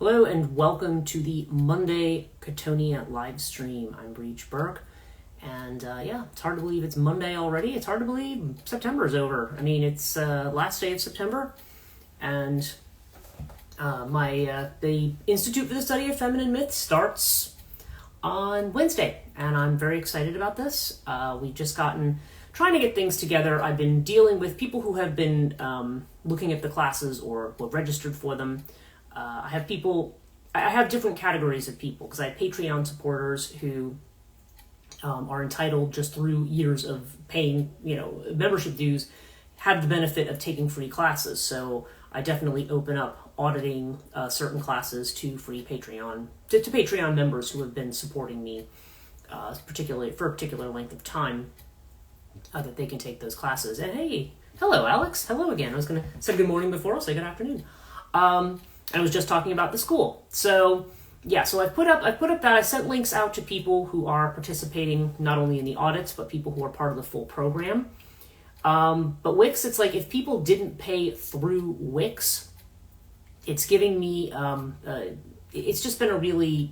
Hello and welcome to the Monday Chthonia live stream. I'm Breach Burke, and it's hard to believe it's Monday already. It's hard to believe September's over. I mean, it's last day of September, and the Institute for the Study of Feminine Myths starts on Wednesday, and I'm very excited about this. We've just trying to get things together. I've been dealing with people who have been looking at the classes or registered for them. I have different categories of people because I have Patreon supporters who are entitled just through years of paying, membership dues, have the benefit of taking free classes. So I definitely open up auditing certain classes to free Patreon, to Patreon members who have been supporting me particularly for a particular length of time, that they can take those classes. And hey, hello, Alex. Hello again. I was going to say good morning before. I'll say good afternoon. I was just talking about the school. So I put up that I sent links out to people who are participating not only in the audits, but people who are part of the full program. But Wix, it's like if people didn't pay through Wix, it's giving me, it's just been a really,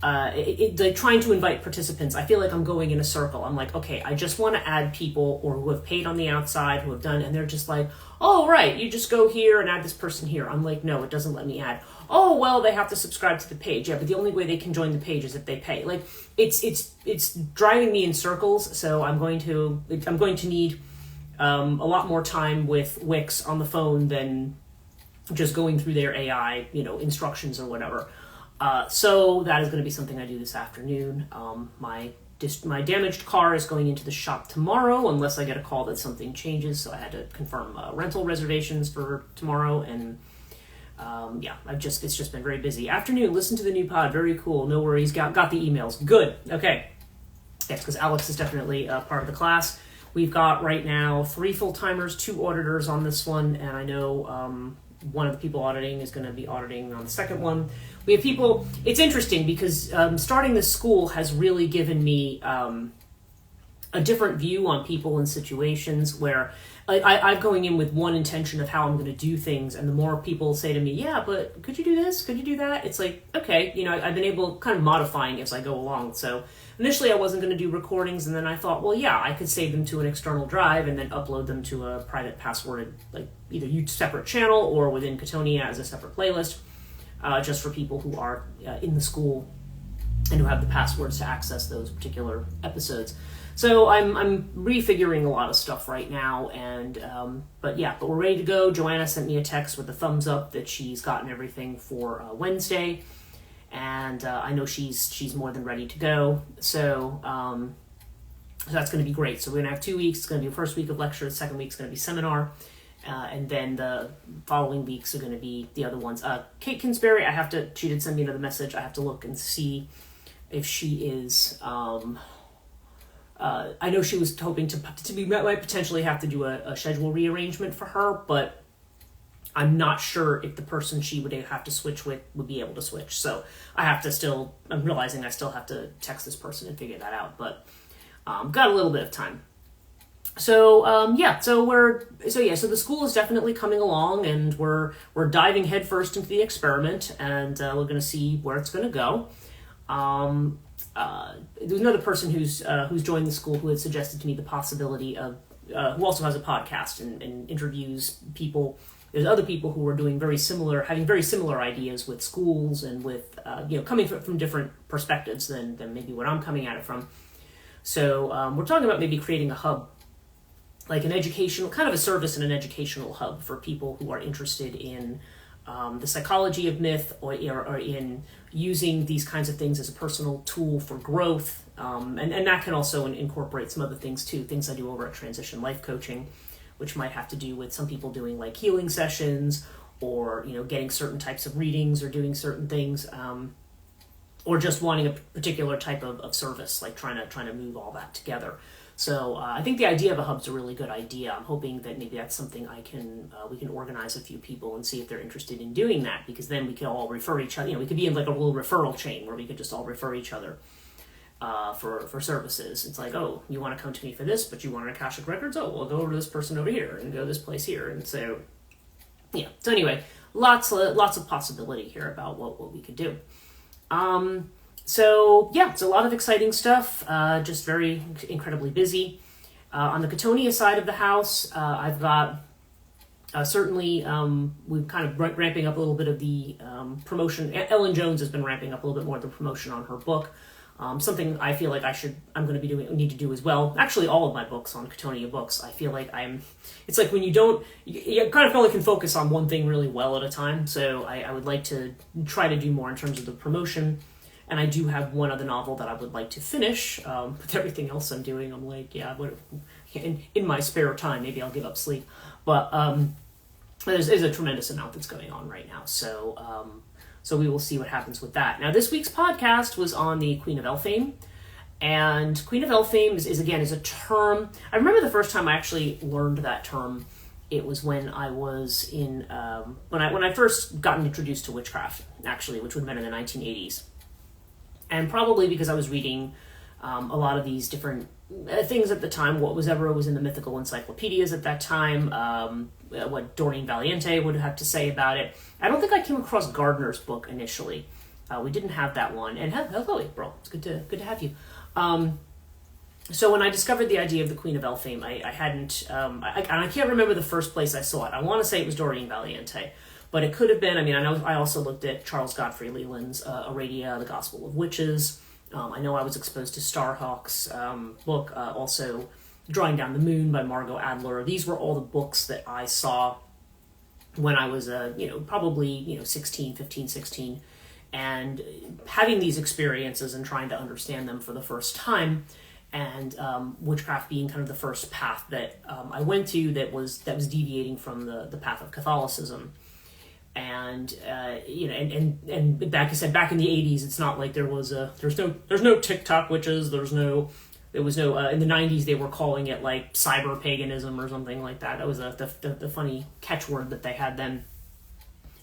like trying to invite participants. I feel like I'm going in a circle. I'm like, okay, I just want to add people or who have paid on the outside, who have done, and they're just like, oh, right, you just go here and add this person here. I'm like, no, it doesn't let me add. Oh, well, they have to subscribe to the page. Yeah, but the only way they can join the page is if they pay. Like, it's driving me in circles. So I'm going to need a lot more time with Wix on the phone than just going through their AI, instructions or whatever. So that is going to be something I do this afternoon. My damaged car is going into the shop tomorrow, unless I get a call that something changes. So I had to confirm rental reservations for tomorrow, and it's just been very busy. Afternoon, listen to the new pod, very cool. No worries, got the emails. Good. Okay. Yes, because Alex is definitely part of the class. We've got right now 3 full-timers, 2 auditors on this one, and I know one of the people auditing is going to be auditing on the second one. We have people, it's interesting because starting this school has really given me a different view on people and situations where I'm going in with one intention of how I'm going to do things, and the more people say to me, yeah, but could you do this? Could you do that? It's like, okay, I've been able kind of modifying as I go along. So initially I wasn't going to do recordings, and then I thought, well, yeah, I could save them to an external drive and then upload them to a private passworded, like either separate channel or within Chthonia as a separate playlist, just for people who are in the school and who have the passwords to access those particular episodes. So I'm refiguring a lot of stuff right now, and but we're ready to go. Joanna sent me a text with a thumbs up that she's gotten everything for Wednesday, and I know she's more than ready to go. So that's going to be great. So we're going to have 2 weeks. It's going to be the first week of lecture. The second week's going to be seminar, and then the following weeks are going to be the other ones. Kate Kinsberry, she did send me another message. I have to look and see if she is. I know she was hoping might potentially have to do a schedule rearrangement for her, but I'm not sure if the person she would have to switch with would be able to switch. So I'm realizing I still have to text this person and figure that out, but got a little bit of time. So so the school is definitely coming along, and we're diving headfirst into the experiment, and we're going to see where it's going to go. There's another person who's joined the school who had suggested to me the possibility of who also has a podcast and interviews people. There's other people who are having very similar ideas with schools and with coming from different perspectives than maybe what I'm coming at it from. So we're talking about maybe creating a hub, like an educational kind of a service and an educational hub for people who are interested in the psychology of myth or in using these kinds of things as a personal tool for growth. And that can also incorporate some other things too, things I do over at Transition Life Coaching, which might have to do with some people doing like healing sessions or, getting certain types of readings or doing certain things, or just wanting a particular type of service, like trying to move all that together. So I think the idea of a hub's a really good idea. I'm hoping that maybe that's something we can organize a few people and see if they're interested in doing that, because then we could all refer each other. We could be in like a little referral chain where we could just all refer each other for services. It's like, oh, you want to come to me for this, but you want Akashic Records? Oh, well, go over to this person over here and go to this place here. And so, yeah. So anyway, lots of possibility here about what we could do. So yeah, it's a lot of exciting stuff. Just very incredibly busy. On the Chthonia side of the house, I've got certainly we've kind of ramping up a little bit of the promotion. Ellen Jones has been ramping up a little bit more of the promotion on her book. Something I feel like I'm going to need to do as well. Actually, all of my books on Chthonia books, I feel like it's like when you kind of only can focus on one thing really well at a time. So I would like to try to do more in terms of the promotion. And I do have one other novel that I would like to finish. With everything else I'm doing, I'm like, in my spare time, maybe I'll give up sleep. But there's a tremendous amount that's going on right now. So we will see what happens with that. Now, this week's podcast was on the Queen of Elphame. And Queen of Elphame is a term. I remember the first time I actually learned that term. It was when I was in, when I first gotten introduced to witchcraft, actually, which would have been in the 1980s. And probably because I was reading a lot of these different things at the time, whatever was in the mythical encyclopedias at that time, what Doreen Valiente would have to say about it. I don't think I came across Gardner's book initially. We didn't have that one. And hello, April. It's good to have you. So when I discovered the idea of the Queen of Elphame, I hadn't, and I can't remember the first place I saw it. I want to say it was Doreen Valiente. But it could have been, I also looked at Charles Godfrey Leland's Aradia, The Gospel of Witches. I know I was exposed to Starhawk's book, also Drawing Down the Moon by Margot Adler. These were all the books that I saw when I was, probably, 15, 16. And having these experiences and trying to understand them for the first time, and witchcraft being kind of the first path that I went to that was deviating from the path of Catholicism. And and back in the 80s, it's not like there's no TikTok witches. There was no in the 90s they were calling it like cyber paganism or something like that. That was the funny catchword that they had then.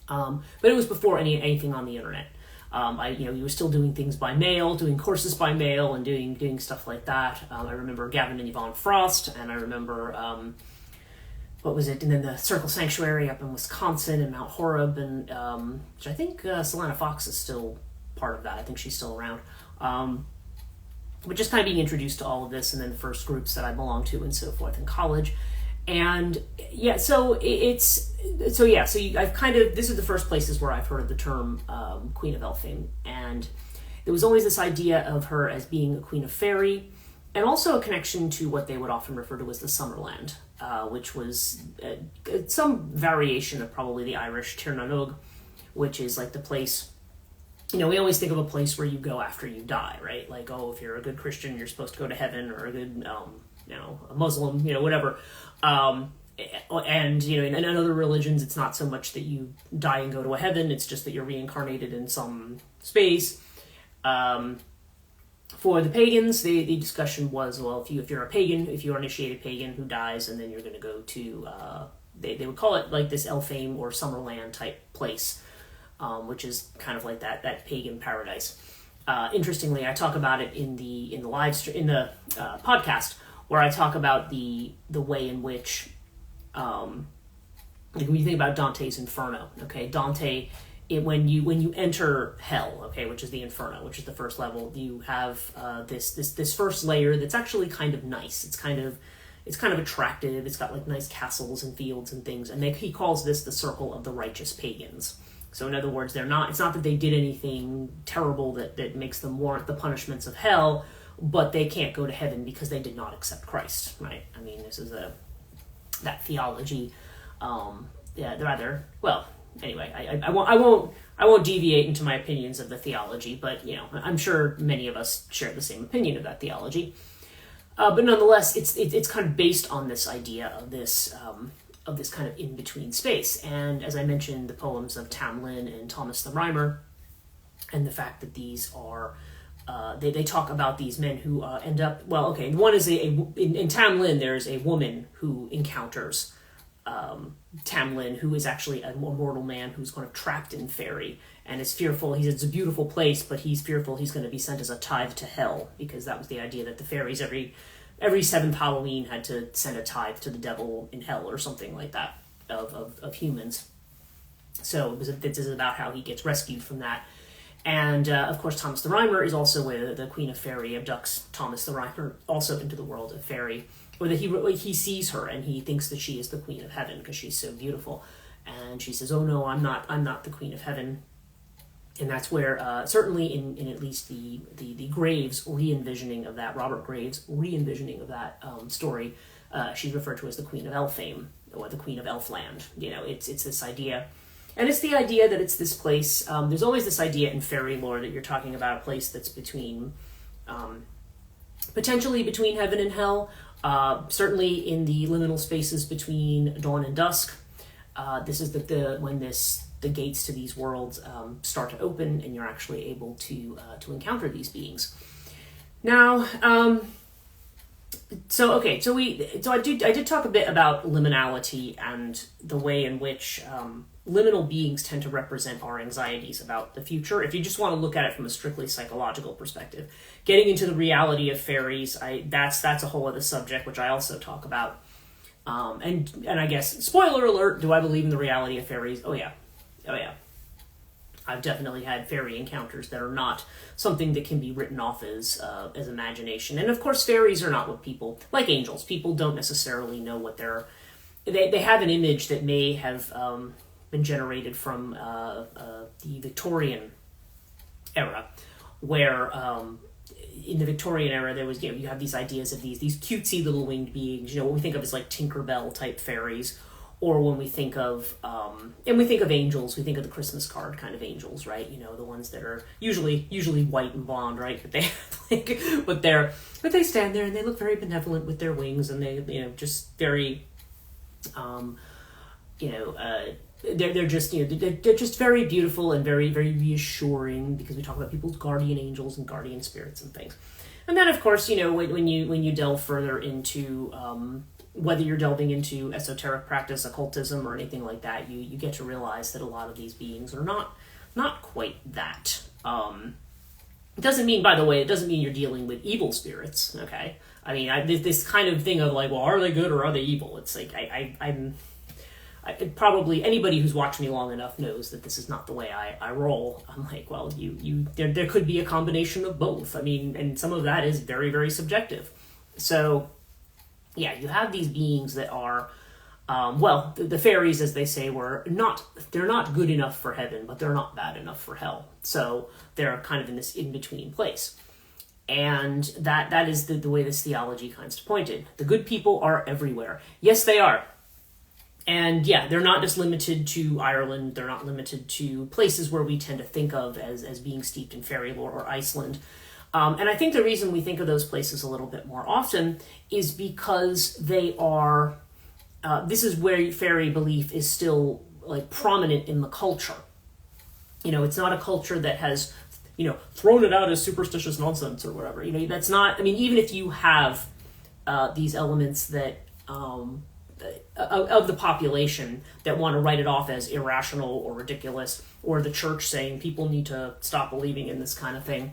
But it was before anything on the internet. You were still doing things by mail, doing courses by mail, and doing stuff like that. I remember Gavin and Yvonne Frost, and I remember. What was it? And then the Circle Sanctuary up in Wisconsin and Mount Horeb, and which I think Solana Fox is still part of that. I think she's still around. But just kind of being introduced to all of this, and then the first groups that I belonged to and so forth in college. And yeah, so this is the first places where I've heard of the term Queen of Elphame. And there was always this idea of her as being a queen of fairy, and also a connection to what they would often refer to as the Summerland, which was some variation of probably the Irish Tir na nOg, which is like the place, we always think of a place where you go after you die, right? Like, if you're a good Christian, you're supposed to go to heaven, or a good, a Muslim, whatever. And, in other religions, it's not so much that you die and go to a heaven, it's just that you're reincarnated in some space. For the pagans, the discussion was, well, if you're a pagan, if you're an initiated pagan who dies, and then you're going to go to, they would call it like this Elphame or Summerland type place, which is kind of like that pagan paradise. Interestingly, I talk about it in the podcast, where I talk about the way in which, when you think about Dante's Inferno, okay, Dante. When you enter hell, okay, which is the Inferno, which is the first level, you have this first layer that's actually kind of nice. It's kind of attractive. It's got like nice castles and fields and things, and he calls this the circle of the righteous pagans. So in other words, it's not that they did anything terrible that makes them warrant the punishments of hell, but they can't go to heaven because they did not accept Christ, right? I mean, this is that theology. Anyway, I won't deviate into my opinions of the theology, but I'm sure many of us share the same opinion of that theology. But nonetheless, it's kind of based on this idea of this kind of in between space. And as I mentioned, the poems of Tamlin and Thomas the Rhymer, and the fact that these are they talk about these men who end up. Well, okay, one is in Tamlin. There's a woman who encounters Tamlin, who is actually a mortal man who's kind of trapped in fairy and is fearful. It's a beautiful place, but he's fearful he's going to be sent as a tithe to hell, because that was the idea that the fairies every seventh Halloween had to send a tithe to the devil in hell or something like that of humans. So this is about how he gets rescued from that. And of course, Thomas the Rhymer is also where the Queen of Fairy abducts Thomas the Rhymer also into the world of fairy, or that he sees her and he thinks that she is the Queen of Heaven because she's so beautiful, and she says, "Oh no, I'm not the Queen of Heaven." And that's where certainly in at least the Graves re-envisioning of that, Robert Graves re-envisioning of that story, she's referred to as the Queen of Elphame or the Queen of Elfland. It's this idea. And it's the idea that it's this place, there's always this idea in fairy lore that you're talking about a place that's between, potentially between heaven and hell, certainly in the liminal spaces between dawn and dusk. This is when the gates to these worlds start to open and you're actually able to encounter these beings. Now, I did talk a bit about liminality and the way in which liminal beings tend to represent our anxieties about the future. If you just want to look at it from a strictly psychological perspective, getting into the reality of fairies, that's a whole other subject which I also talk about. And I guess, spoiler alert, do I believe in the reality of fairies? Oh yeah. I've definitely had fairy encounters that are not something that can be written off as imagination. And of course, fairies are not what people, like angels, people don't necessarily know what they have an image that may have been generated from the Victorian era, where in the Victorian era there was, you have these ideas of these cutesy little winged beings, what we think of as like Tinkerbell type fairies. Or when we think of, angels, we think of the Christmas card kind of angels, right? The ones that are usually white and blonde, right? But they stand there and they look very benevolent with their wings, and they, just very, they're just very beautiful and very, very reassuring, because we talk about people's guardian angels and guardian spirits and things. And then, of course, when you delve further into whether you're delving into esoteric practice, occultism, or anything like that, you get to realize that a lot of these beings are not quite that. It doesn't mean you're dealing with evil spirits, okay? I mean, this kind of thing of like, well, are they good or are they evil? It's like, probably anybody who's watched me long enough knows that this is not the way I roll. I'm like, well, there could be a combination of both. I mean, and some of that is very, very subjective. So, yeah, you have these beings that are, the fairies, as they say, they're not good enough for heaven, but they're not bad enough for hell. So they're kind of in this in-between place. And that is the way this theology kind of pointed. The good people are everywhere. Yes, they are. And yeah, they're not just limited to Ireland. They're not limited to places where we tend to think of as being steeped in fairy lore, or Iceland. And I think the reason we think of those places a little bit more often is because they are, this is where fairy belief is still like prominent in the culture. It's not a culture that has, thrown it out as superstitious nonsense or whatever. That's not, even if you have these elements that, of the population that want to write it off as irrational or ridiculous, or the church saying people need to stop believing in this kind of thing.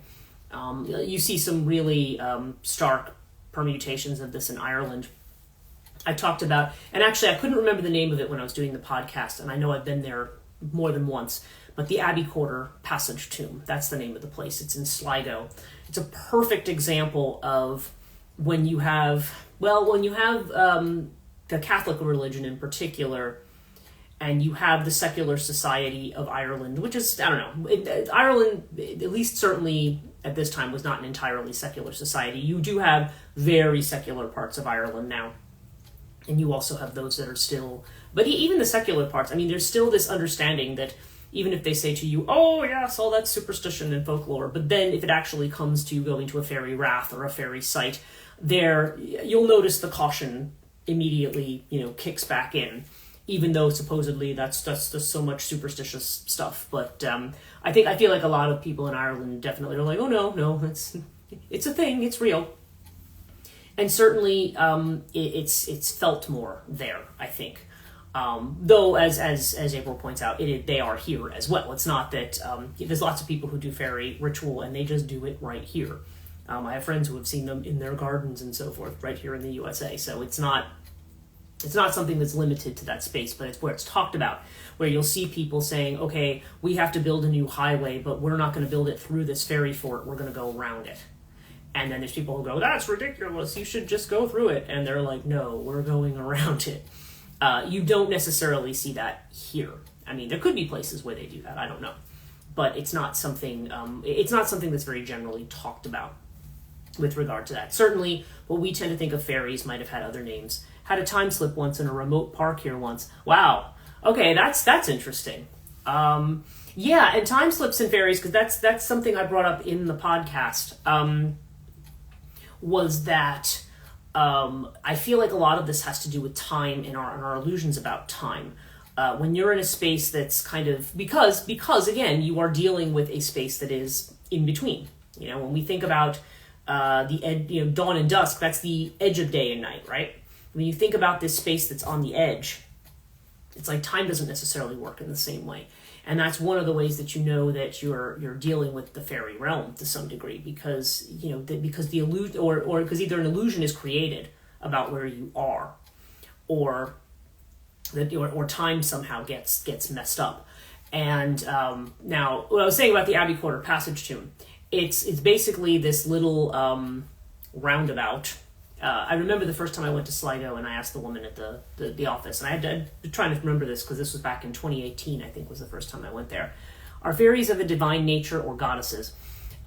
You see some really stark permutations of this in Ireland. I talked about, and actually I couldn't remember the name of it when I was doing the podcast, and I know I've been there more than once, but the Abbey Quarter Passage Tomb, that's the name of the place. It's in Sligo. It's a perfect example of when you have the Catholic religion in particular, and you have the secular society of Ireland, which is, I don't know, Ireland, at least certainly at this time, was not an entirely secular society. You do have very secular parts of Ireland now, and you also have those that are still, but even the secular parts, there's still this understanding that even if they say to you, oh yes, all that's superstition and folklore, but then if it actually comes to going to a fairy rath or a fairy site, you'll notice the caution immediately, kicks back in, even though supposedly that's just so much superstitious stuff. But I feel like a lot of people in Ireland definitely are like, oh no, it's a thing, it's real. And certainly it's felt more there, I think. Though, as April points out, they are here as well. It's not that there's lots of people who do fairy ritual and they just do it right here. I have friends who have seen them in their gardens and so forth right here in the USA. So it's not It's not something that's limited to that space, but it's where it's talked about, where you'll see people saying, okay, we have to build a new highway, but we're not going to build it through this fairy fort, we're going to go around it. And then there's people who go, that's ridiculous, you should just go through it. And they're like, no, we're going around it. You don't necessarily see that here. I mean, there could be places where they do that, I don't know. But it's not something that's very generally talked about with regard to that. Certainly, what we tend to think of fairies might have had other names. Had a time slip once in a remote park here once. Wow. Okay, that's interesting. Yeah, and time slips and fairies, because that's something I brought up in the podcast, was that I feel like a lot of this has to do with time and our illusions about time. When you're in a space that's kind of, because again, you are dealing with a space that is in between. You know, when we think about dawn and dusk, that's the edge of day and night, right? When you think about this space that's on the edge, it's like time doesn't necessarily work in the same way. And that's one of the ways that you know that you're dealing with the fairy realm to some degree, because because the illusion, or because either an illusion is created about where you are, or that or time somehow gets messed up. And now, what I was saying about the Abbey Quarter Passage Tomb, it's basically this little roundabout. I remember the first time I went to Sligo, and I asked the woman at the office, and I had to trying to remember this because this was back in 2018, I think was the first time I went there. Are fairies of a divine nature or goddesses?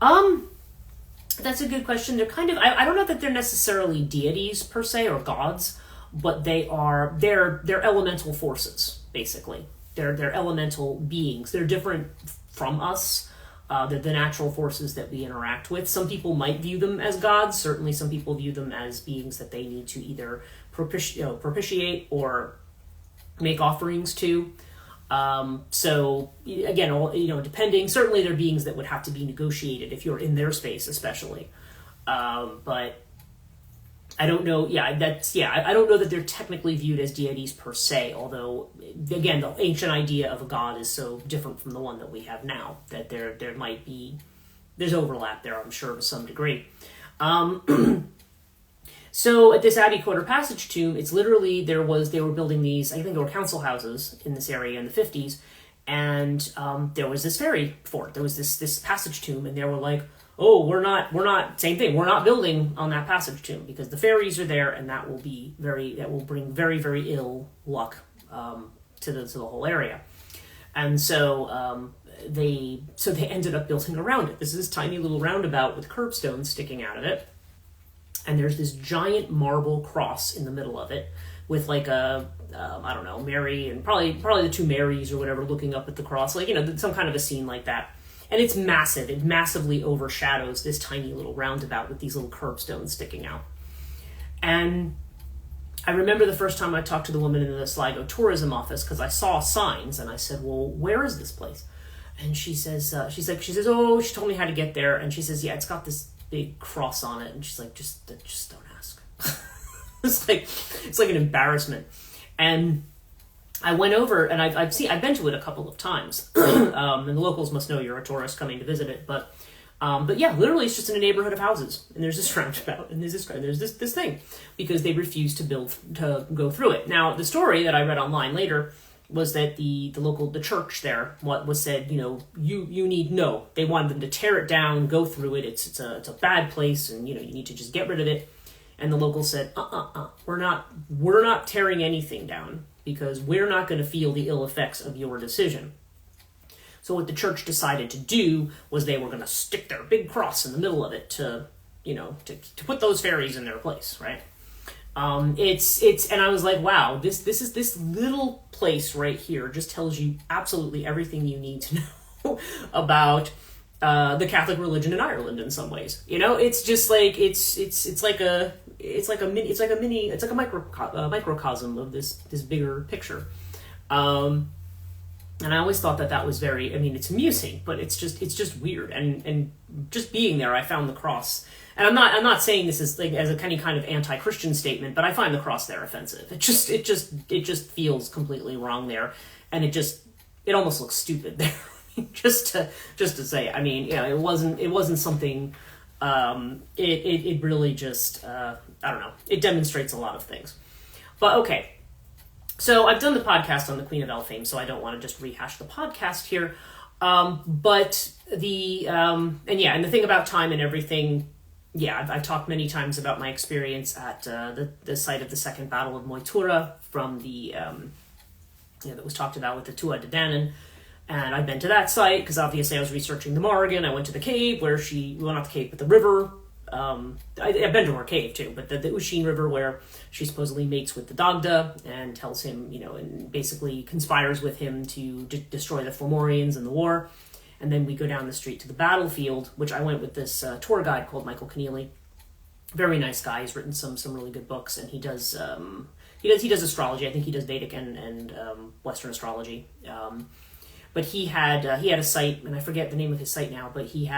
That's a good question. They're kind of, I don't know that they're necessarily deities per se or gods, but they're elemental forces, basically. They're elemental beings. They're different from us. They're the natural forces that we interact with. Some people might view them as gods. Certainly some people view them as beings that they need to either propitiate or make offerings to. So again, depending, certainly they're beings that would have to be negotiated if you're in their space, especially. But I don't know. I don't know that they're technically viewed as deities per se, although, again, the ancient idea of a god is so different from the one that we have now that there might be, there's overlap there, I'm sure, to some degree. So at this Abbey Quarter Passage Tomb, it's literally, they were building these, I think they were council houses in this area in the 50s, and there was this fairy fort. There was this passage tomb, and they were like, oh, we're not, same thing, we're not building on that passage tomb because the fairies are there, and that will bring very, very ill luck to the whole area. And so they ended up building around it. This is this tiny little roundabout with curbstones sticking out of it, and there's this giant marble cross in the middle of it with like a I don't know, Mary and probably the two Marys or whatever looking up at the cross, like, some kind of a scene like that. And it's massive. It massively overshadows this tiny little roundabout with these little curbstones sticking out. And I remember the first time I talked to the woman in the Sligo tourism office, because I saw signs, and I said, well, where is this place? And she says, oh, she told me how to get there. And she says, yeah, it's got this big cross on it. And she's like, just don't ask. It's like an embarrassment. And I went over, and I've been to it a couple of times, and the locals must know you're a tourist coming to visit it. But yeah, literally, it's just in a neighborhood of houses, and there's this roundabout, and there's this thing, because they refused to go through it. Now, the story that I read online later was that the church there was said, you need no. They wanted them to tear it down, go through it. It's a bad place, and you need to just get rid of it. And the locals said, we're not tearing anything down, because we're not going to feel the ill effects of your decision. So what the church decided to do was they were going to stick their big cross in the middle of it to put those fairies in their place, right? And I was like, wow, this little place right here just tells you absolutely everything you need to know about the Catholic religion in Ireland in some ways. It's just like it's like a microcosm of this bigger picture. And I always thought that was very, it's amusing, but it's just weird. And just being there, I found the cross. And I'm not saying this is like as any kind of anti-Christian statement, but I find the cross there offensive. It just feels completely wrong there, and it almost looks stupid there. just to say, it wasn't something. It really just I don't know. It demonstrates a lot of things. But okay, So I've done the podcast on the Queen of Elphame, so I don't want to just rehash the podcast here. But the and the thing about time and everything, yeah, I've talked many times about my experience at the site of the Second Battle of Moytura from the that was talked about with the Tua de Danann. And I've been to that site because obviously I was researching the Morrigan. I went to the cave where well, not the cave, but the river. I've been to her cave too, but the Usheen River where she supposedly mates with the Dagda and tells him, and basically conspires with him to destroy the Fomorians in the war. And then we go down the street to the battlefield, which I went with this tour guide called Michael Keneally. Very nice guy. He's written some really good books, and he does astrology. I think he does Vedic and Western astrology. But he had a site, and I forget the name of his site now, but you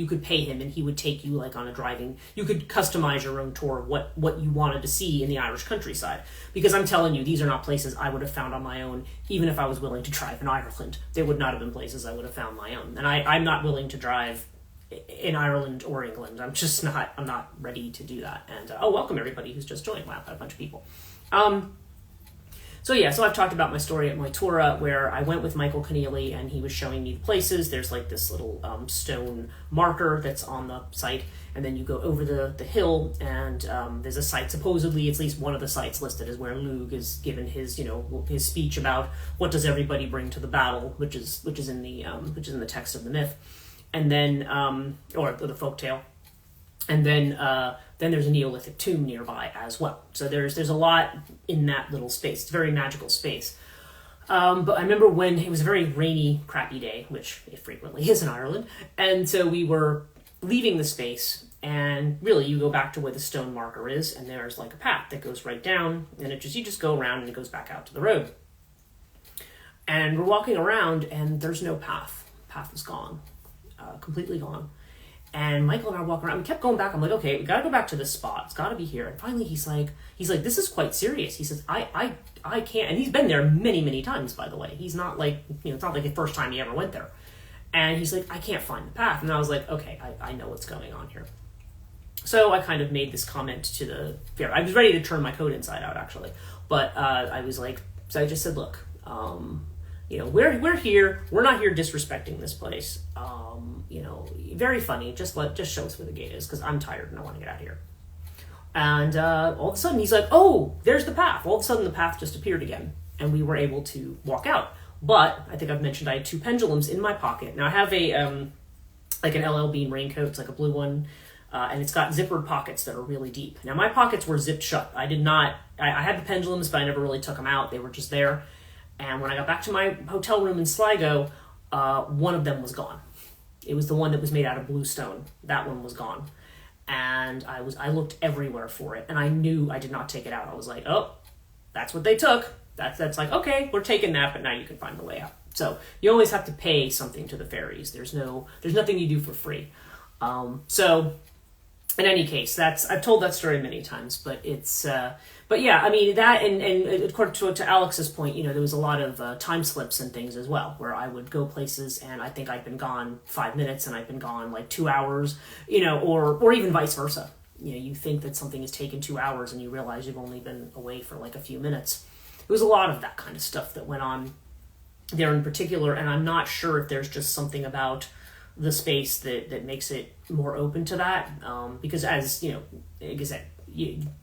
could pay him and he would take you like on a driving, you could customize your own tour of what you wanted to see in the Irish countryside. Because I'm telling you, these are not places I would have found on my own, even if I was willing to drive in Ireland. They would not have been places I would have found my own. And I'm not willing to drive in Ireland or England. I'm not ready to do that. And, welcome everybody who's just joined. Wow, a bunch of people. So I've talked about my story at Moytura where I went with Michael Keneally and he was showing me the places. There's like this little stone marker that's on the site, and then you go over the hill and there's a site, supposedly at least one of the sites listed as where Lugh is given his his speech about what does everybody bring to the battle, which is in the text of the myth, and then or the folktale. And then there's a Neolithic tomb nearby as well. So there's a lot in that little space. It's a very magical space. But I remember when it was a very rainy, crappy day, which it frequently is in Ireland. And so we were leaving the space, and really you go back to where the stone marker is, and there's like a path that goes right down, and you just go around and it goes back out to the road. And we're walking around, and there's no path. The path is gone, completely gone. And Michael and I walk around. We kept going back. I'm like, okay, we got to go back to this spot. It's got to be here. And finally, he's like, this is quite serious. He says, I can't. And he's been there many, many times, by the way. He's not like, it's not like the first time he ever went there. And he's like, I can't find the path. And I was like, okay, I know what's going on here. So I kind of made this comment to the fair. I was ready to turn my coat inside out, actually. But I was like, so I just said, look, we're here. We're not here disrespecting this place. Very funny. Just show us where the gate is, because I'm tired and I want to get out of here. And all of a sudden he's like, oh, there's the path. All of a sudden the path just appeared again, and we were able to walk out. But I think I've mentioned I had 2 pendulums in my pocket. Now I have a like an LL Bean raincoat. It's like a blue one. And it's got zippered pockets that are really deep. Now my pockets were zipped shut. I had the pendulums, but I never really took them out. They were just there. And when I got back to my hotel room in Sligo, one of them was gone. It was the one that was made out of blue stone. That one was gone. And I looked everywhere for it, and I knew I did not take it out. I was like, oh, that's what they took. That's like, okay, we're taking that, but now you can find the way out. So you always have to pay something to the fairies. There's nothing you do for free. So in any case, I've told that story many times, but it's, but yeah, I mean, that, and according to Alex's point, there was a lot of time slips and things as well, where I would go places and I think I'd been gone 5 minutes and I'd been gone like 2 hours, or even vice versa. You think that something has taken 2 hours and you realize you've only been away for like a few minutes. There was a lot of that kind of stuff that went on there in particular, and I'm not sure if there's just something about the space that makes it more open to that, because as like I said,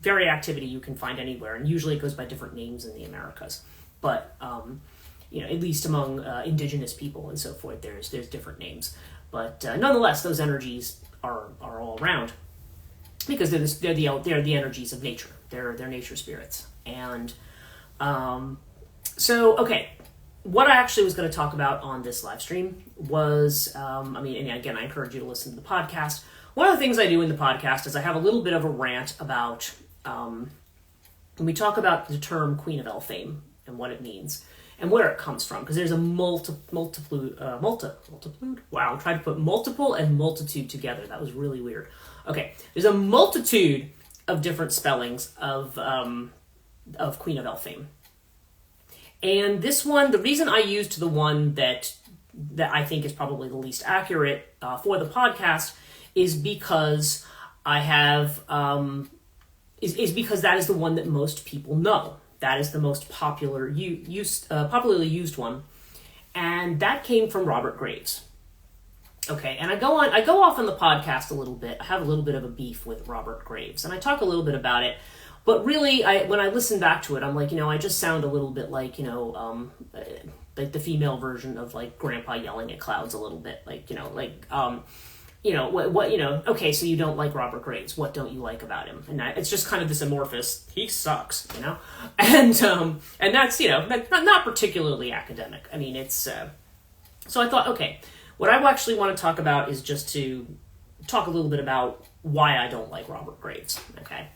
fairy activity you can find anywhere, and usually it goes by different names in the Americas, but at least among indigenous people and so forth, there's different names, but nonetheless those energies are all around, because they're the energies of nature. They're nature spirits. And so okay, what I actually was going to talk about on this live stream was, and again, I encourage you to listen to the podcast. One of the things I do in the podcast is I have a little bit of a rant about, when we talk about the term Queen of Elphame and what it means and where it comes from, because there's a multitude. Wow, I'm trying to put multiple and multitude together. That was really weird. Okay, there's a multitude of different spellings of Queen of Elphame. And this one, the reason I used the one that I think is probably the least accurate for the podcast is because I have is because that is the one that most people know. That is the most popularly used one, and that came from Robert Graves. Okay, and I go off on the podcast a little bit. I have a little bit of a beef with Robert Graves, and I talk a little bit about it. But really, when I listen back to it, I'm like, I just sound a little bit like, like the female version of like Grandpa yelling at clouds a little bit, okay, so you don't like Robert Graves. What don't you like about him? And it's just kind of this amorphous, he sucks, and that's, not particularly academic. I mean, it's, so I thought, okay, what I actually want to talk about is just to talk a little bit about why I don't like Robert Graves, okay?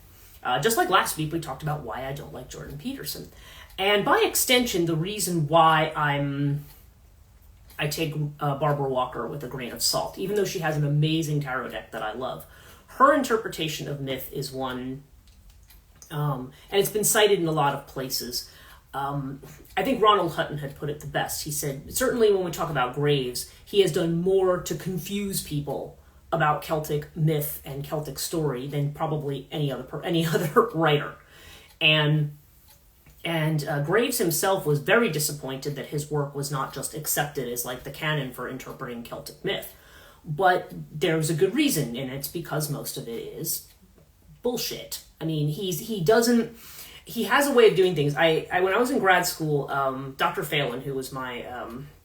Just like last week, we talked about why I don't like Jordan Peterson. And by extension, the reason why I take Barbara Walker with a grain of salt, even though she has an amazing tarot deck that I love. Her interpretation of myth is one, and it's been cited in a lot of places. I think Ronald Hutton had put it the best. He said, certainly when we talk about Graves, he has done more to confuse people about Celtic myth and Celtic story than probably any other writer. And Graves himself was very disappointed that his work was not just accepted as like the canon for interpreting Celtic myth. But there's a good reason, and it's because most of it is bullshit. I mean, he has a way of doing things. I when I was in grad school, Dr. Phelan, who was my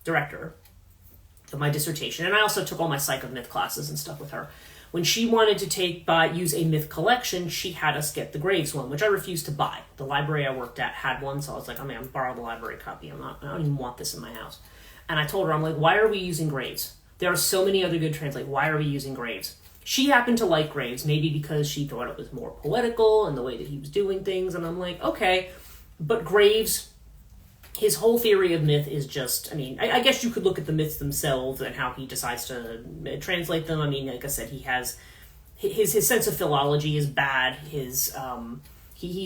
director of my dissertation, and I also took all my psych of myth classes and stuff with her. When she wanted to use a myth collection, she had us get the Graves one, which I refused to buy. The library I worked at had one, so I was like, I'm borrow the library copy. I don't even want this in my house. And I told her, I'm like, why are we using Graves? There are so many other good translates. Why are we using Graves? She happened to like Graves, maybe because she thought it was more poetical and the way that he was doing things. And I'm like, okay, but Graves, his whole theory of myth is just, I mean, I guess you could look at the myths themselves and how he decides to translate them. I mean, like I said, he has, his sense of philology is bad. He's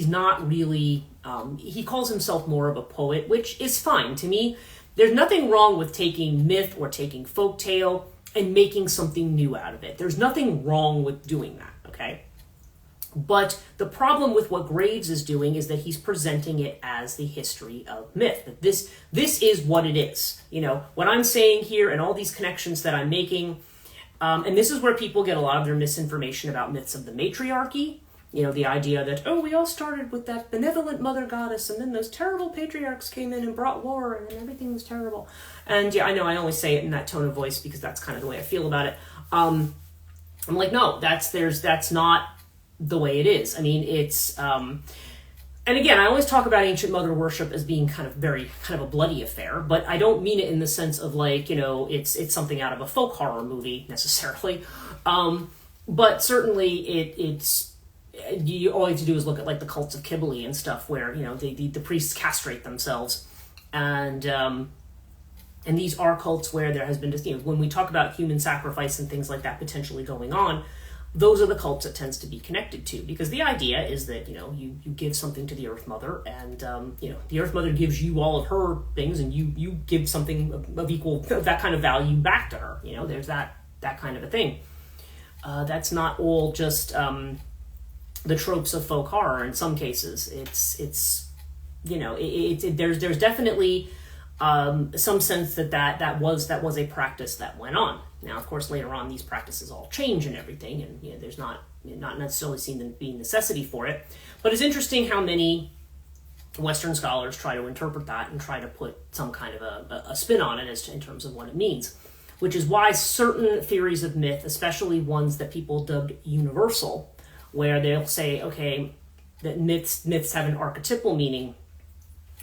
not really, he calls himself more of a poet, which is fine. To me, there's nothing wrong with taking myth or taking folktale and making something new out of it. There's nothing wrong with doing that, okay? But the problem with what Graves is doing is that he's presenting it as the history of myth. That this is what it is. What I'm saying here and all these connections that I'm making, and this is where people get a lot of their misinformation about myths of the matriarchy. The idea that, we all started with that benevolent mother goddess, and then those terrible patriarchs came in and brought war, and then everything was terrible. And yeah, I know I only say it in that tone of voice because that's kind of the way I feel about it. I'm like, no, that's not the way it is. I mean, it's, and again, I always talk about ancient mother worship as being kind of a bloody affair, but I don't mean it in the sense of like, it's something out of a folk horror movie necessarily. But certainly it's, all you have to do is look at like the cults of Kibble and stuff where, the priests castrate themselves. And these are cults where there has been just, when we talk about human sacrifice and things like that potentially going on, those are the cults it tends to be connected to, because the idea is that, you give something to the Earth Mother, and, the Earth Mother gives you all of her things, and you give something of that kind of value back to her. There's that kind of a thing. That's not all just the tropes of folk horror. In some cases, there's definitely some sense that was a practice that went on. Now, of course, later on, these practices all change and everything, and there's not necessarily seen to be necessity for it. But it's interesting how many Western scholars try to interpret that and try to put some kind of a spin on it in terms of what it means, which is why certain theories of myth, especially ones that people dubbed universal, where they'll say, okay, that myths have an archetypal meaning.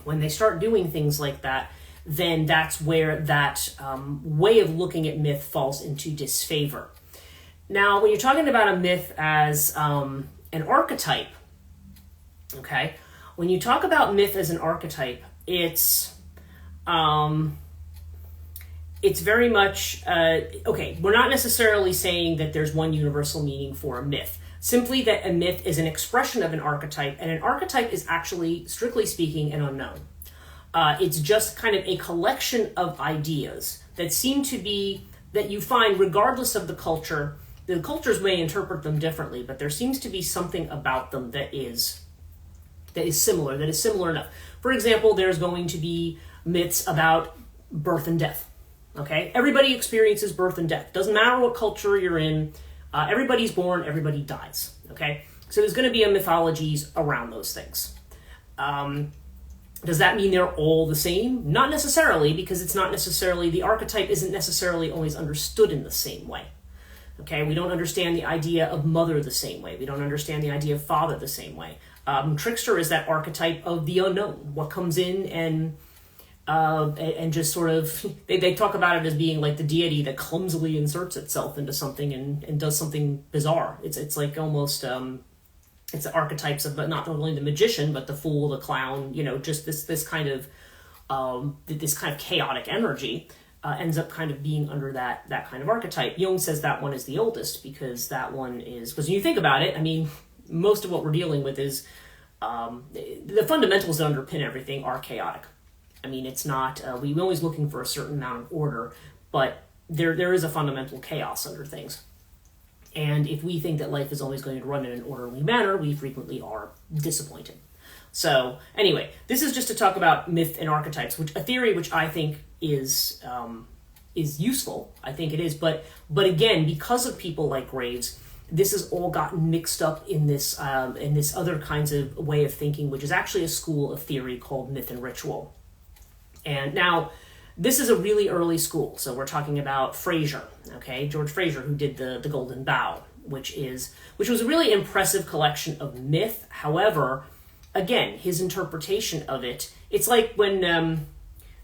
When they start doing things like that, then that's where that way of looking at myth falls into disfavor. Now, when you're talking about a myth as an archetype, okay, when you talk about myth as an archetype, it's very much, okay, we're not necessarily saying that there's one universal meaning for a myth. Simply that a myth is an expression of an archetype, and an archetype is actually, strictly speaking, an unknown. It's just kind of a collection of ideas that seem to be, that you find regardless of the culture, the cultures may interpret them differently, but there seems to be something about them that is similar enough. For example, there's going to be myths about birth and death. Okay, everybody experiences birth and death. Doesn't matter what culture you're in. Everybody's born, everybody dies. Okay, so there's going to be mythologies around those things. Does that mean they're all the same? Not necessarily, because it's not necessarily, the archetype isn't necessarily always understood in the same way. Okay, we don't understand the idea of mother the same way. We don't understand the idea of father the same way. Trickster is that archetype of the unknown, what comes in and just sort of, they talk about it as being like the deity that clumsily inserts itself into something and does something bizarre. It's like almost, it's the archetypes of, but not only the magician, but the fool, the clown, just this kind of chaotic energy ends up kind of being under that kind of archetype. Jung says that one is the oldest because that one is, because when you think about it, I mean, most of what we're dealing with is, the fundamentals that underpin everything are chaotic. I mean, it's not, we're always looking for a certain amount of order, but there is a fundamental chaos under things. And if we think that life is always going to run in an orderly manner, we frequently are disappointed. So anyway, this is just to talk about myth and archetypes, which a theory which I think is useful. I think it is, but again, because of people like Graves, this has all gotten mixed up in this other kinds of way of thinking, which is actually a school of theory called myth and ritual. And now, this is a really early school, so we're talking about Fraser, okay, George Fraser, who did the Golden Bough, which was a really impressive collection of myth. However, again, his interpretation of it, it's like when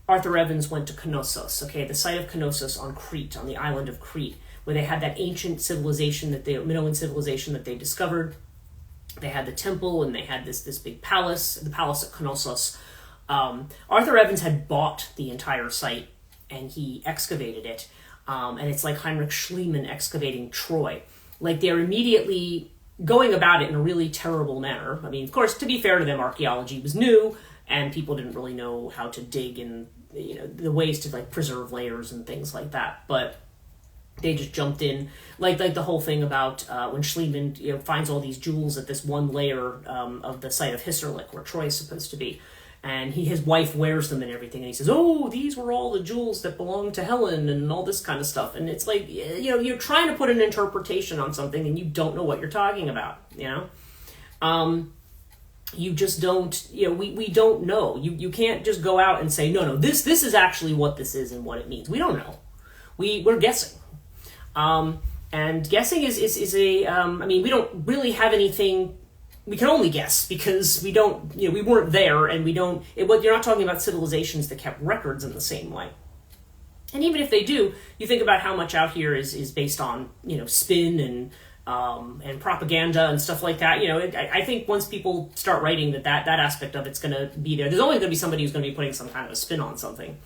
Arthur Evans went to Knossos, okay, the site of Knossos on Crete, on the island of Crete, where they had that ancient civilization, Minoan civilization that they discovered. They had the temple, and they had this big palace, the palace at Knossos. Arthur Evans had bought the entire site and he excavated it. And it's like Heinrich Schliemann excavating Troy. Like they're immediately going about it in a really terrible manner. I mean, of course, to be fair to them, archaeology was new and people didn't really know how to dig and, the ways to like preserve layers and things like that. But they just jumped in, like the whole thing about when Schliemann finds all these jewels at this one layer of the site of Hissarlik, where Troy is supposed to be. And his wife wears them and everything. And he says, oh, these were all the jewels that belonged to Helen and all this kind of stuff. And it's like, you're trying to put an interpretation on something and you don't know what you're talking about, You just don't, we don't know. You can't just go out and say, no, this is actually what this is and what it means. We don't know. We're guessing. And guessing is we don't really have anything. We can only guess because we don't, we weren't there and you're not talking about civilizations that kept records in the same way. And even if they do, you think about how much out here is based on, spin and propaganda and stuff like that. I think once people start writing that aspect of it's going to be there, there's only going to be somebody who's going to be putting some kind of a spin on something.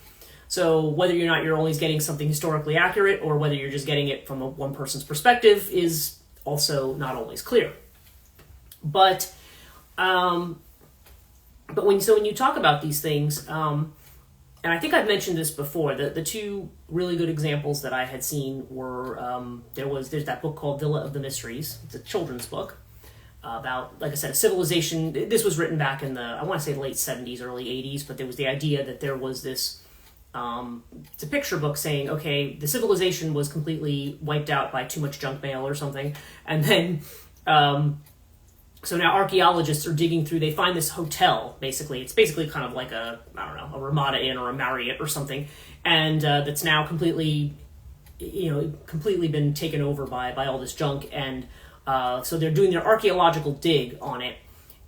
So whether or not you're always getting something historically accurate or whether you're just getting it from one person's perspective is also not always clear. But when you talk about these things, and I think I've mentioned this before, the two really good examples that I had seen were there's that book called Villa of the Mysteries. It's a children's book about, like I said, a civilization. This was written back in the, I want to say late 70s, early 80s, but there was the idea that there was this, it's a picture book saying, okay, the civilization was completely wiped out by too much junk mail or something, and then so now archaeologists are digging through, they find this hotel, basically. It's basically kind of like a Ramada Inn or a Marriott or something, and that's now completely been taken over by all this junk, and so they're doing their archaeological dig on it,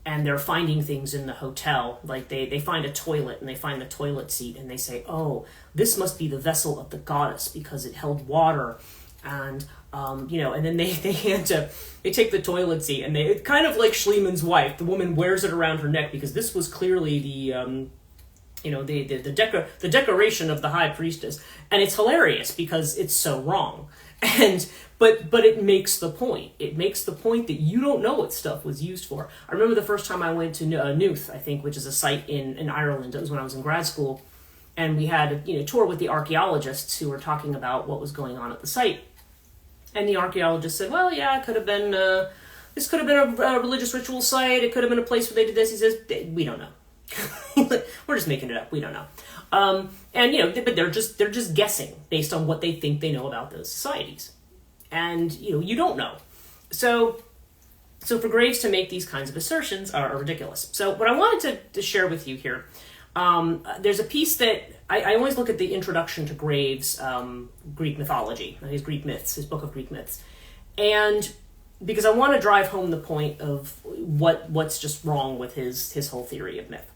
and they're finding things in the hotel. Like they find a toilet, and they find the toilet seat, and they say, oh, this must be the vessel of the goddess because it held water, and and then they take the toilet seat and it's kind of like Schliemann's wife. The woman wears it around her neck because this was clearly the decoration of the high priestess, and it's hilarious because it's so wrong. And but it makes the point. It makes the point that you don't know what stuff was used for. I remember the first time I went to Newth, I think, which is a site in Ireland. It was when I was in grad school, and we had a tour with the archaeologists who were talking about what was going on at the site. And the archaeologist said, well, yeah, it could have been, this could have been a religious ritual site. It could have been a place where they did this. He says, we don't know. We're just making it up. We don't know. And, but they're just guessing based on what they think they know about those societies. And, you don't know. So for Graves to make these kinds of assertions are ridiculous. So what I wanted to share with you here, there's a piece that I always look at the introduction to Graves' Greek mythology, his Greek myths, his book of Greek myths. And because I want to drive home the point of what's just wrong with his whole theory of myth.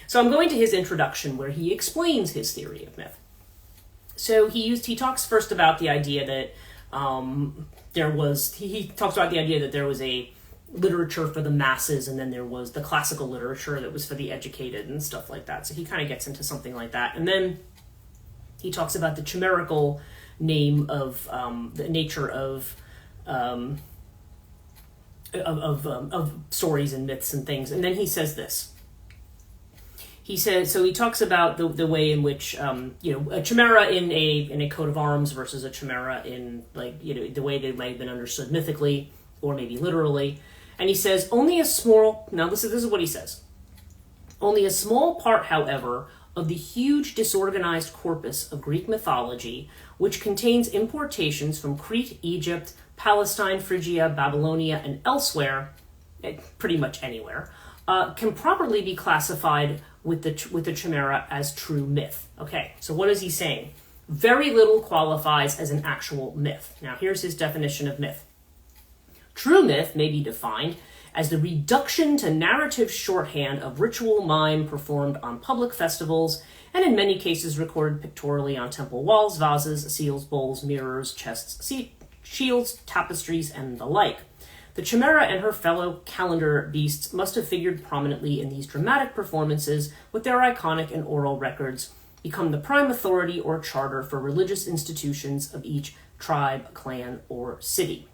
So I'm going to his introduction where he explains his theory of myth. So he talks first about the idea that he talks about the idea that there was a literature for the masses, and then there was the classical literature that was for the educated and stuff like that. So he kind of gets into something like that. And then he talks about the chimerical name of the nature of stories and myths and things. And then he says this. He says, so he talks about the way in which, a chimera in a coat of arms versus a chimera in, the way they might have been understood mythically or maybe literally. And he says, now this is what he says. Only a small part, however, of the huge disorganized corpus of Greek mythology, which contains importations from Crete, Egypt, Palestine, Phrygia, Babylonia, and elsewhere, pretty much anywhere, can properly be classified with the chimera as true myth. Okay, so what is he saying? Very little qualifies as an actual myth. Now here's his definition of myth. True myth may be defined as the reduction to narrative shorthand of ritual mime performed on public festivals and in many cases recorded pictorially on temple walls, vases, seals, bowls, mirrors, chests, shields, tapestries, and the like. The chimera and her fellow calendar beasts must have figured prominently in these dramatic performances, with their iconic and oral records become the prime authority or charter for religious institutions of each tribe, clan, or city.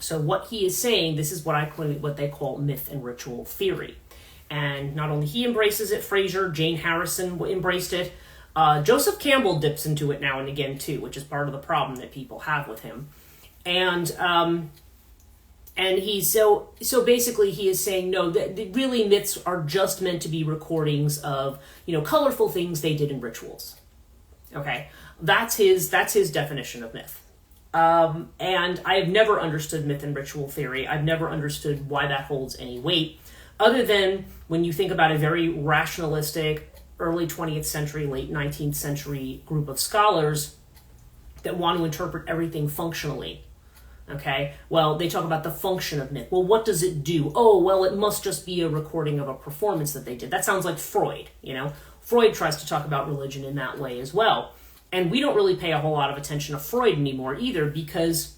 So what he is saying, this is what they call myth and ritual theory. And not only he embraces it, Fraser, Jane Harrison embraced it. Joseph Campbell dips into it now and again too, which is part of the problem that people have with him. And he's so basically he is saying no, that really myths are just meant to be recordings of colorful things they did in rituals. Okay, that's his definition of myth. And I have never understood myth and ritual theory. I've never understood why that holds any weight, other than when you think about a very rationalistic early 20th century, late 19th century group of scholars that want to interpret everything functionally. Okay, well, they talk about the function of myth. Well, what does it do? Oh, well, it must just be a recording of a performance that they did. That sounds like Freud, Freud tries to talk about religion in that way as well. And we don't really pay a whole lot of attention to Freud anymore either, because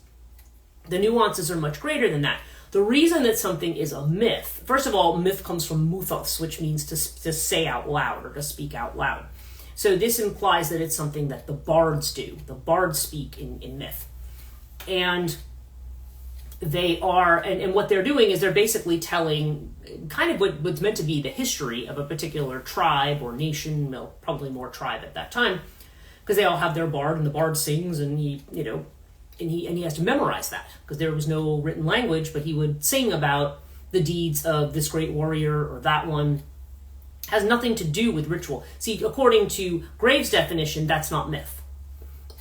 the nuances are much greater than that. The reason that something is a myth, first of all, myth comes from muthos, which means to say out loud or to speak out loud. So this implies that it's something that the bards do. The bards speak in myth. And they are, and what they're doing is they're basically telling kind of what's meant to be the history of a particular tribe or nation, well, probably more tribe at that time, because they all have their bard, and the bard sings, and he has to memorize that, because there was no written language, but he would sing about the deeds of this great warrior or that one. Has nothing to do with ritual. See, according to Graves' definition, that's not myth.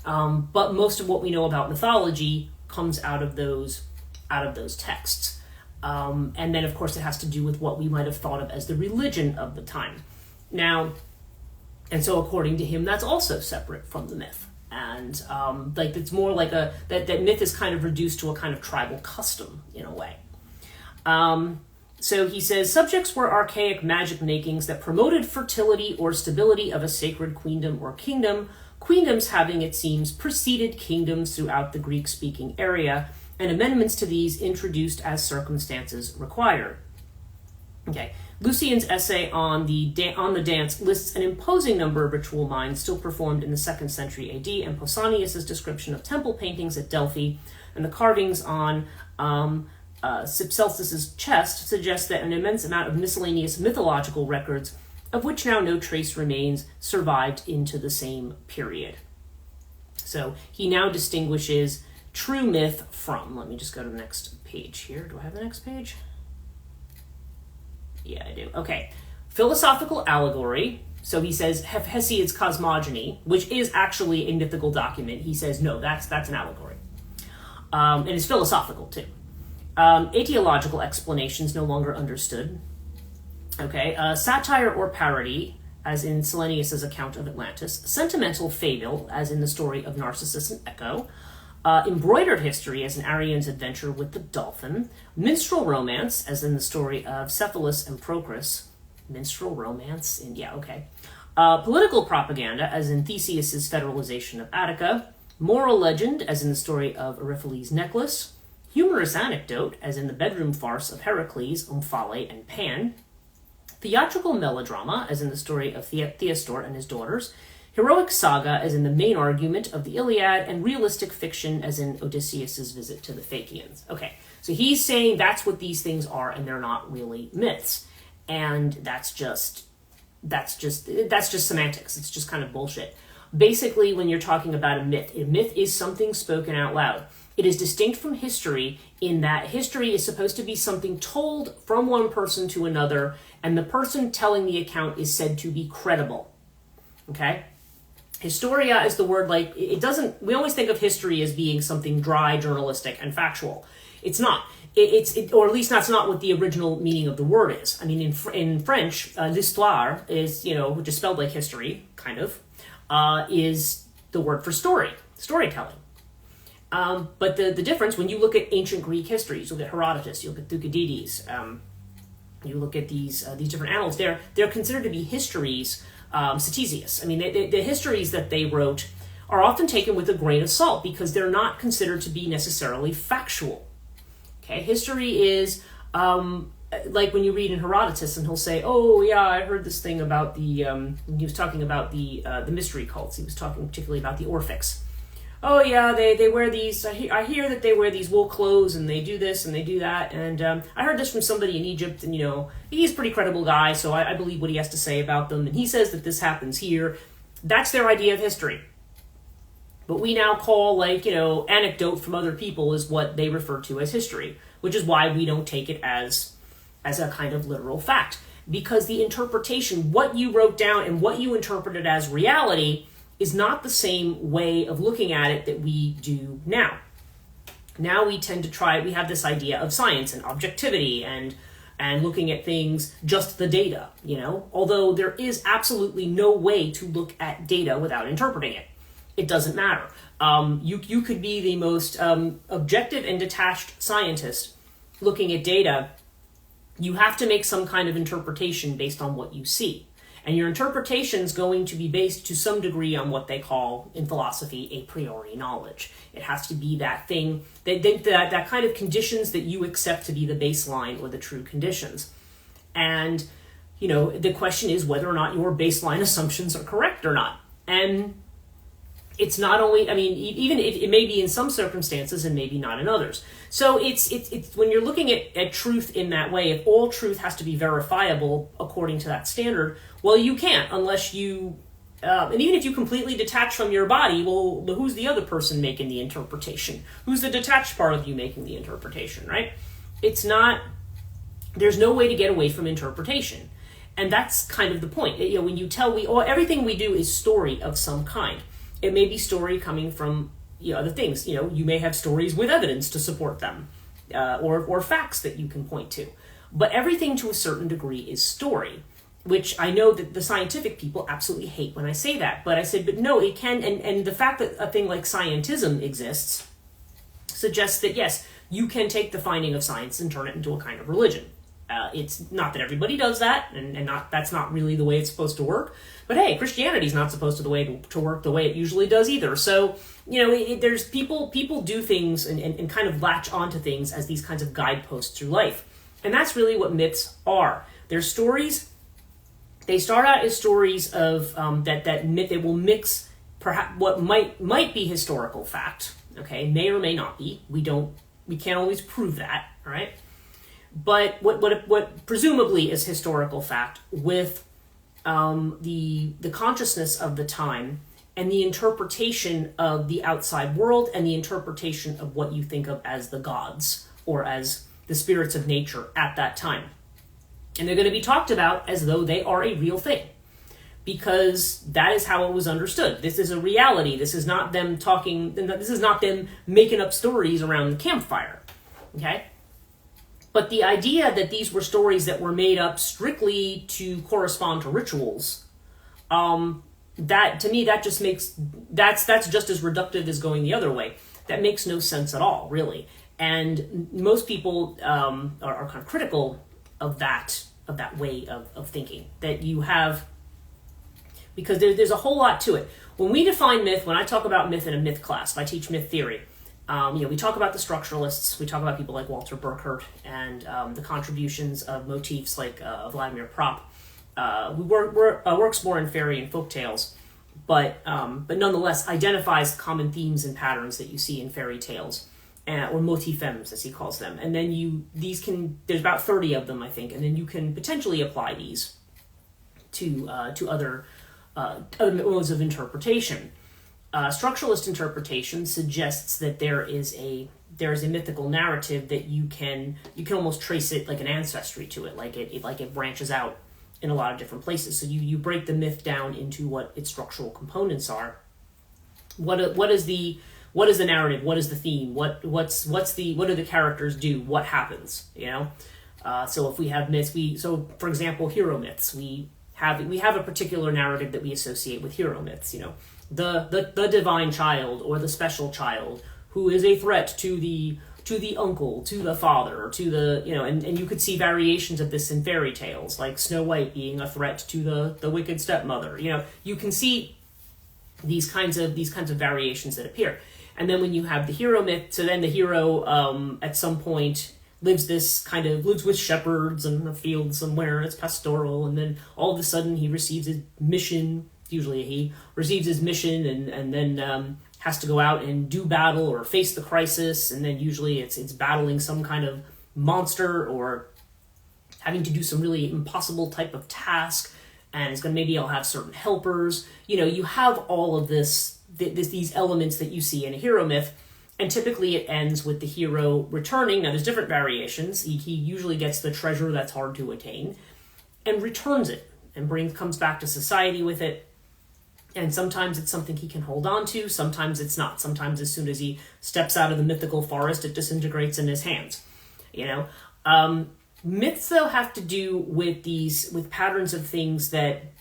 But most of what we know about mythology comes out of those texts. And then, of course, it has to do with what we might have thought of as the religion of the time. Now, and so according to him, that's also separate from the myth. And it's more like that myth is kind of reduced to a kind of tribal custom in a way. So he says, subjects were archaic magic makings that promoted fertility or stability of a sacred queendom or kingdom, queendoms having, it seems, preceded kingdoms throughout the Greek-speaking area, and amendments to these introduced as circumstances required. Okay, Lucian's essay on the dance lists an imposing number of ritual mimes still performed in the 2nd century AD, and Pausanias' description of temple paintings at Delphi and the carvings on Cypselus' chest suggests that an immense amount of miscellaneous mythological records, of which now no trace remains, survived into the same period. So he now distinguishes true myth from. Let me just go to the next page here. Do I have the next page? Yeah, I do. Okay. Philosophical allegory. So he says Hesiod's cosmogony, which is actually a mythical document. He says, no, that's an allegory. And it's philosophical, too. Etiological explanations no longer understood. Okay. Satire or parody, as in Silenius's account of Atlantis. Sentimental fable, as in the story of Narcissus and Echo. Embroidered history, as in Arian's adventure with the dolphin. Minstrel romance, as in the story of Cephalus and Procrus. Minstrel romance? Political propaganda, as in Theseus's federalization of Attica. Moral legend, as in the story of Eriphiles' necklace. Humorous anecdote, as in the bedroom farce of Heracles, Omphale, and Pan. Theatrical melodrama, as in the story of Theostor and his daughters. Heroic saga, as in the main argument of the Iliad, and realistic fiction, as in Odysseus's visit to the Phaeacians. Okay, so he's saying that's what these things are, and they're not really myths. And that's just semantics. It's just kind of bullshit. Basically, when you're talking about a myth is something spoken out loud. It is distinct from history in that history is supposed to be something told from one person to another, and the person telling the account is said to be credible. Okay? Historia is the word, like, it doesn't, we always think of history as being something dry, journalistic, and factual. It's not. Or at least that's not what the original meaning of the word is. I mean, in French, l'histoire is, which is spelled like history, kind of, is the word for storytelling. But the difference, when you look at ancient Greek histories, you look at Herodotus, you look at Thucydides, you look at these different annals, they're considered to be histories, Ctesias. I mean, the histories that they wrote are often taken with a grain of salt because they're not considered to be necessarily factual. Okay, history is like when you read in Herodotus and he'll say, "Oh yeah, I heard this thing about the." He was talking about the mystery cults. He was talking particularly about the Orphics. Oh yeah, they wear these. I hear that they wear these wool clothes and they do this and they do that. And I heard this from somebody in Egypt, and he's a pretty credible guy, so I believe what he has to say about them. And he says that this happens here. That's their idea of history. But we now call, anecdote from other people is what they refer to as history, which is why we don't take it as a kind of literal fact. Because the interpretation, what you wrote down and what you interpreted as reality, is not the same way of looking at it that we do now. Now we tend to we have this idea of science and objectivity and looking at things, just the data, although there is absolutely no way to look at data without interpreting it. It doesn't matter. You could be the most objective and detached scientist looking at data. You have to make some kind of interpretation based on what you see. And your interpretation is going to be based to some degree on what they call, in philosophy, a priori knowledge. It has to be that thing, that kind of conditions that you accept to be the baseline or the true conditions. And, the question is whether or not your baseline assumptions are correct or not. And it's not only, even if it may be in some circumstances and maybe not in others. So it's when you're looking at truth in that way, if all truth has to be verifiable according to that standard, well, you can't unless you, and even if you completely detach from your body, well, who's the other person making the interpretation? Who's the detached part of you making the interpretation, right? It's not, there's no way to get away from interpretation. And that's kind of the point. When you tell, everything we do is story of some kind. It may be story coming from other things. You may have stories with evidence to support them, or facts that you can point to. But everything to a certain degree is story, which I know that the scientific people absolutely hate when I say that. But I said, but no, it can, and the fact that a thing like scientism exists suggests that, yes, you can take the finding of science and turn it into a kind of religion. It's not that everybody does that, and that's not really the way it's supposed to work. But hey, Christianity's not supposed to work the way it usually does either. So, there's people do things and kind of latch onto things as these kinds of guideposts through life. And that's really what myths are. They're stories. They start out as stories of that myth. They will mix perhaps what might be historical fact. Okay, may or may not be. We can't always prove that. All right. But what presumably is historical fact with the consciousness of the time and the interpretation of the outside world and the interpretation of what you think of as the gods or as the spirits of nature at that time. And they're going to be talked about as though they are a real thing, because that is how it was understood. This is a reality. This is not them talking, this is not them making up stories around the campfire. Okay? But the idea that these were stories that were made up strictly to correspond to rituals, that, to me, that just makes, that's just as reductive as going the other way. That makes no sense at all, really. And most people are kind of critical of that way of thinking, that you have, because there's a whole lot to it. When we define myth, when I talk about myth in a myth class, if I teach myth theory, we talk about the structuralists, we talk about people like Walter Burkert, and the contributions of motifs like Vladimir Propp. We works more in fairy and folk tales, but nonetheless identifies common themes and patterns that you see in fairy tales, or motifems as he calls them. And then there's about 30 of them, I think, and then you can potentially apply these to other modes of interpretation. Structuralist interpretation suggests that there is a mythical narrative that you can almost trace it like an ancestry to it, like it branches out in a lot of different places. So you break the myth down into what its structural components are. What is the narrative? What is the theme? What do the characters do? What happens? So if we have myths, for example, hero myths, we have a particular narrative that we associate with hero myths. The divine child or the special child who is a threat to the uncle, to the father, to the and you could see variations of this in fairy tales, like Snow White being a threat to the wicked stepmother. You can see these kinds of variations that appear. And then when you have the hero myth, so then the hero at some point lives with shepherds in a field somewhere, and it's pastoral, and then all of a sudden he receives his mission. Usually he receives his mission and then has to go out and do battle or face the crisis, and then usually it's battling some kind of monster or having to do some really impossible type of task, and it's maybe I'll have certain helpers. You have all of these elements that you see in a hero myth, and typically it ends with the hero returning. Now there's different variations. He usually gets the treasure that's hard to attain and returns it and comes back to society with it. And sometimes it's something he can hold on to, sometimes it's not. Sometimes as soon as he steps out of the mythical forest, it disintegrates in his hands. Myths, though, have to do with patterns of things that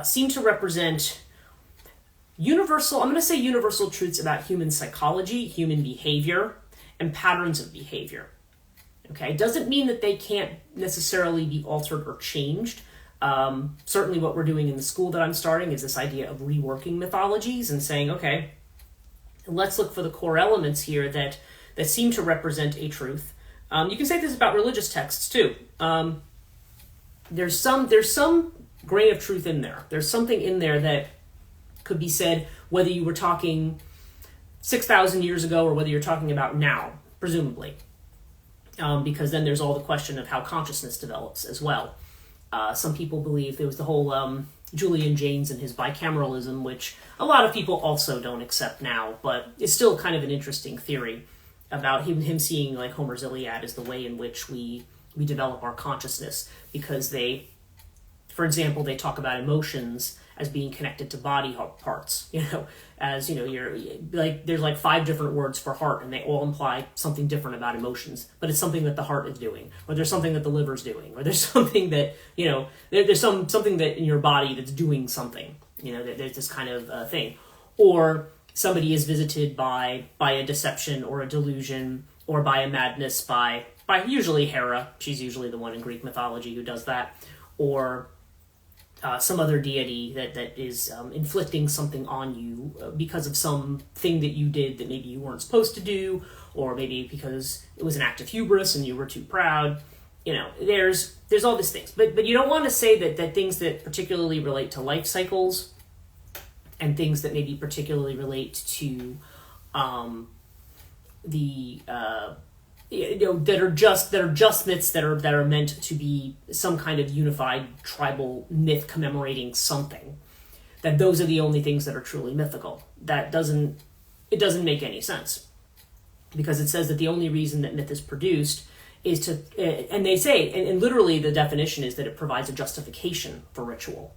seem to represent universal truths about human psychology, human behavior, and patterns of behavior. Okay, doesn't mean that they can't necessarily be altered or changed. Certainly what we're doing in the school that I'm starting is this idea of reworking mythologies and saying, okay, let's look for the core elements here that seem to represent a truth. You can say this about religious texts too. There's some grain of truth in there. There's something in there that could be said whether you were talking 6,000 years ago or whether you're talking about now, presumably. Because then there's all the question of how consciousness develops as well. Some people believe there was the whole Julian Jaynes and his bicameralism, which a lot of people also don't accept now, but it's still kind of an interesting theory about him seeing like Homer's Iliad as the way in which we develop our consciousness, because for example, they talk about emotions as being connected to body parts, you're like, there's like 5 different words for heart and they all imply something different about emotions, but it's something that the heart is doing, or there's something that the liver's doing, or there's something that, there's something that in your body that's doing something, there's this kind of thing. Or somebody is visited by a deception or a delusion or by a madness by usually Hera. She's usually the one in Greek mythology who does that. Or some other deity that is inflicting something on you because of something that you did that maybe you weren't supposed to do, or maybe because it was an act of hubris and you were too proud. There's all these things. But you don't want to say that things that particularly relate to life cycles and things that maybe particularly relate to that are just myths that are meant to be some kind of unified tribal myth commemorating something. that those are the only things that are truly mythical. It doesn't make any sense, because it says that the only reason that myth is produced is to, and they say, and literally the definition is that it provides a justification for ritual.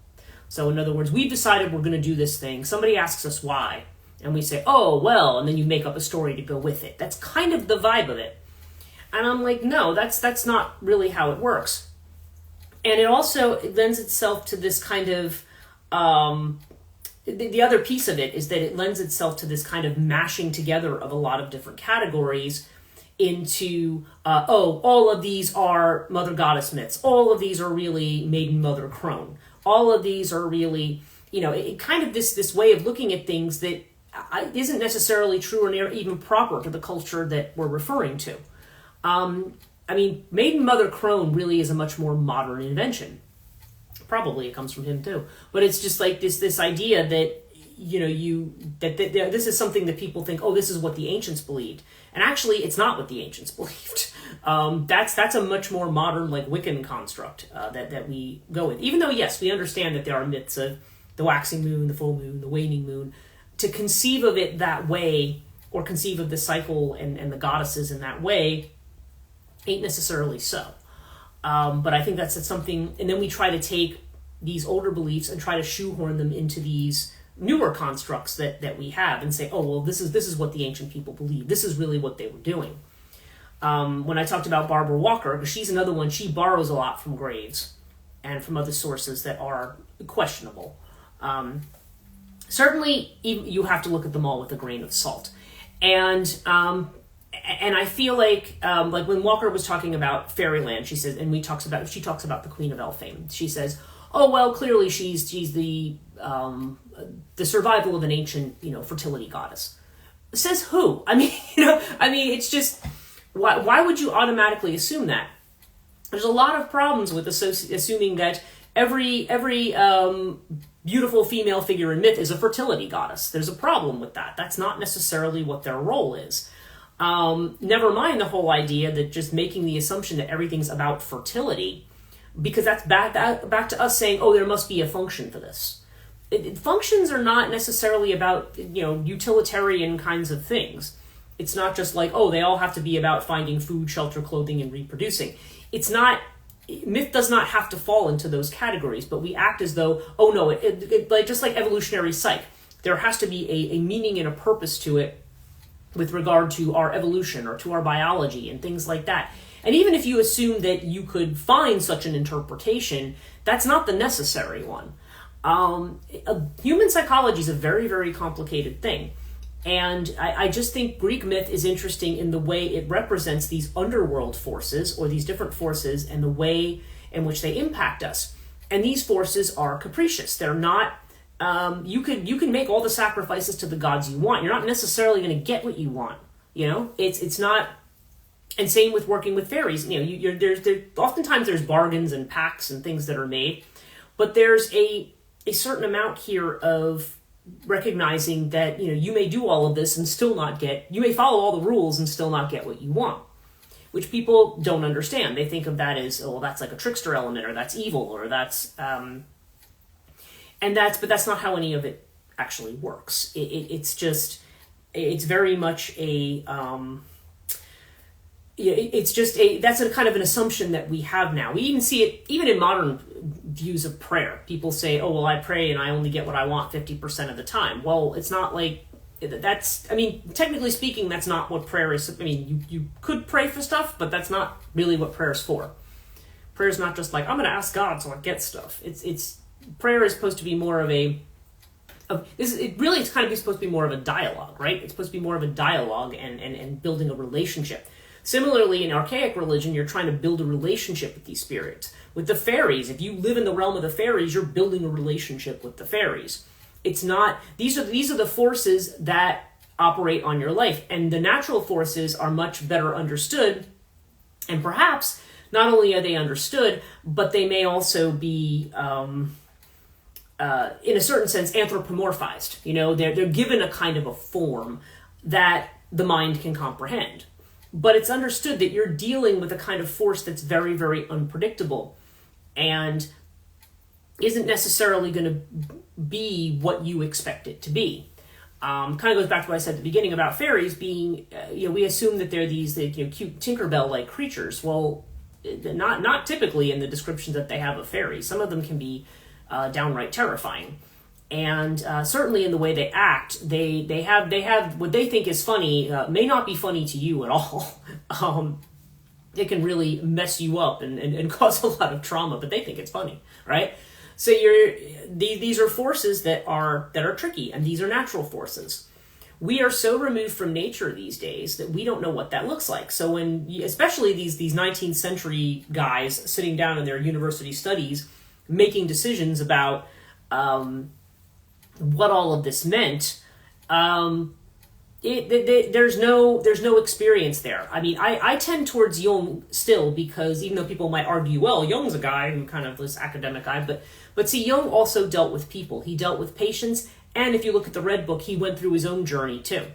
So in other words, we've decided we're going to do this thing. Somebody asks us why, and we say, oh, well, and then you make up a story to go with it. That's kind of the vibe of it. And I'm like, no, that's not really how it works. And it also lends itself to this kind of, the other piece of it is that it lends itself to this kind of mashing together of a lot of different categories into, all of these are mother goddess myths. All of these are really maiden mother crone. All of these are really, it kind of this way of looking at things that isn't necessarily true or even proper to the culture that we're referring to. Maiden mother crone really is a much more modern invention. Probably it comes from him too. But it's just like this idea that, that this is something that people think, oh, this is what the ancients believed. And actually, it's not what the ancients believed. That's a much more modern, like, Wiccan construct that we go with. Even though, yes, we understand that there are myths of the waxing moon, the full moon, the waning moon. To conceive of it that way, or conceive of the cycle and the goddesses in that way, ain't necessarily so. But I think that's something, and then we try to take these older beliefs and try to shoehorn them into these newer constructs that we have and say, oh, well, this is what the ancient people believed. This is really what they were doing. When I talked about Barbara Walker, because she's another one, she borrows a lot from graves and from other sources that are questionable. Certainly, you have to look at them all with a grain of salt. And I feel like when Walker was talking about fairyland, she says, and she talks about the Queen of Elphame. She says, oh, well, clearly she's the survival of an ancient, fertility goddess. Says who? It's just, why would you automatically assume that? There's a lot of problems with assuming that every beautiful female figure in myth is a fertility goddess. There's a problem with that. That's not necessarily what their role is. Never mind the whole idea that just making the assumption that everything's about fertility, because that's back to us saying, oh, there must be a function for this. Functions are not necessarily about, utilitarian kinds of things. It's not just like, oh, they all have to be about finding food, shelter, clothing, and reproducing. It's not, myth does not have to fall into those categories, but we act as though, oh no, like just like evolutionary psych, there has to be a meaning and a purpose to it with regard to our evolution or to our biology and things like that. And even if you assume that you could find such an interpretation, that's not the necessary one. Human psychology is a very, very complicated thing. And I just think Greek myth is interesting in the way it represents these underworld forces, or these different forces, and the way in which they impact us. And these forces are capricious. They're not, you can make all the sacrifices to the gods you want. You're not necessarily going to get what you want. It's not, and same with working with fairies. Oftentimes there's bargains and pacts and things that are made, but there's a certain amount here of recognizing that, you may do all of this and still not get, you may follow all the rules and still not get what you want, which people don't understand. They think of that as, oh, well, that's like a trickster element, or that's evil, or that's, but that's not how any of it actually works. It's very much that's a kind of an assumption that we have now. We even see it even in modern views of prayer. People say, oh, well, I pray and I only get what I want 50% of the time. Well, it's not like that's, technically speaking, that's not what prayer is. You could pray for stuff, but that's not really what prayer is for. Prayer is not just like, I'm going to ask God so I get stuff. Prayer is supposed to be more of it's kind of supposed to be more of a dialogue, right? It's supposed to be more of a dialogue and building a relationship. Similarly, in archaic religion, you're trying to build a relationship with these spirits. With the fairies, if you live in the realm of the fairies, you're building a relationship with the fairies. It's not, these are the forces that operate on your life, and the natural forces are much better understood, and perhaps not only are they understood, but they may also be, in a certain sense, anthropomorphized. They're given a kind of a form that the mind can comprehend. But it's understood that you're dealing with a kind of force that's very, very unpredictable and isn't necessarily going to be what you expect it to be. Kind of goes back to what I said at the beginning about fairies being, we assume that they're these cute Tinkerbell-like creatures. Well, not typically in the descriptions that they have of fairies. Some of them can be downright terrifying. And certainly in the way they act, they have what they think is funny, may not be funny to you at all. It can really mess you up and cause a lot of trauma, but they think it's funny, right? So these are forces that are tricky, and these are natural forces. We are so removed from nature these days that we don't know what that looks like. So especially these 19th century guys sitting down in their university studies making decisions about what all of this meant, there's no experience there. I mean, I tend towards Jung still, because even though people might argue, well, Jung's a guy who kind of was academic guy, but see, Jung also dealt with people. He dealt with patients, and if you look at the Red Book, he went through his own journey too.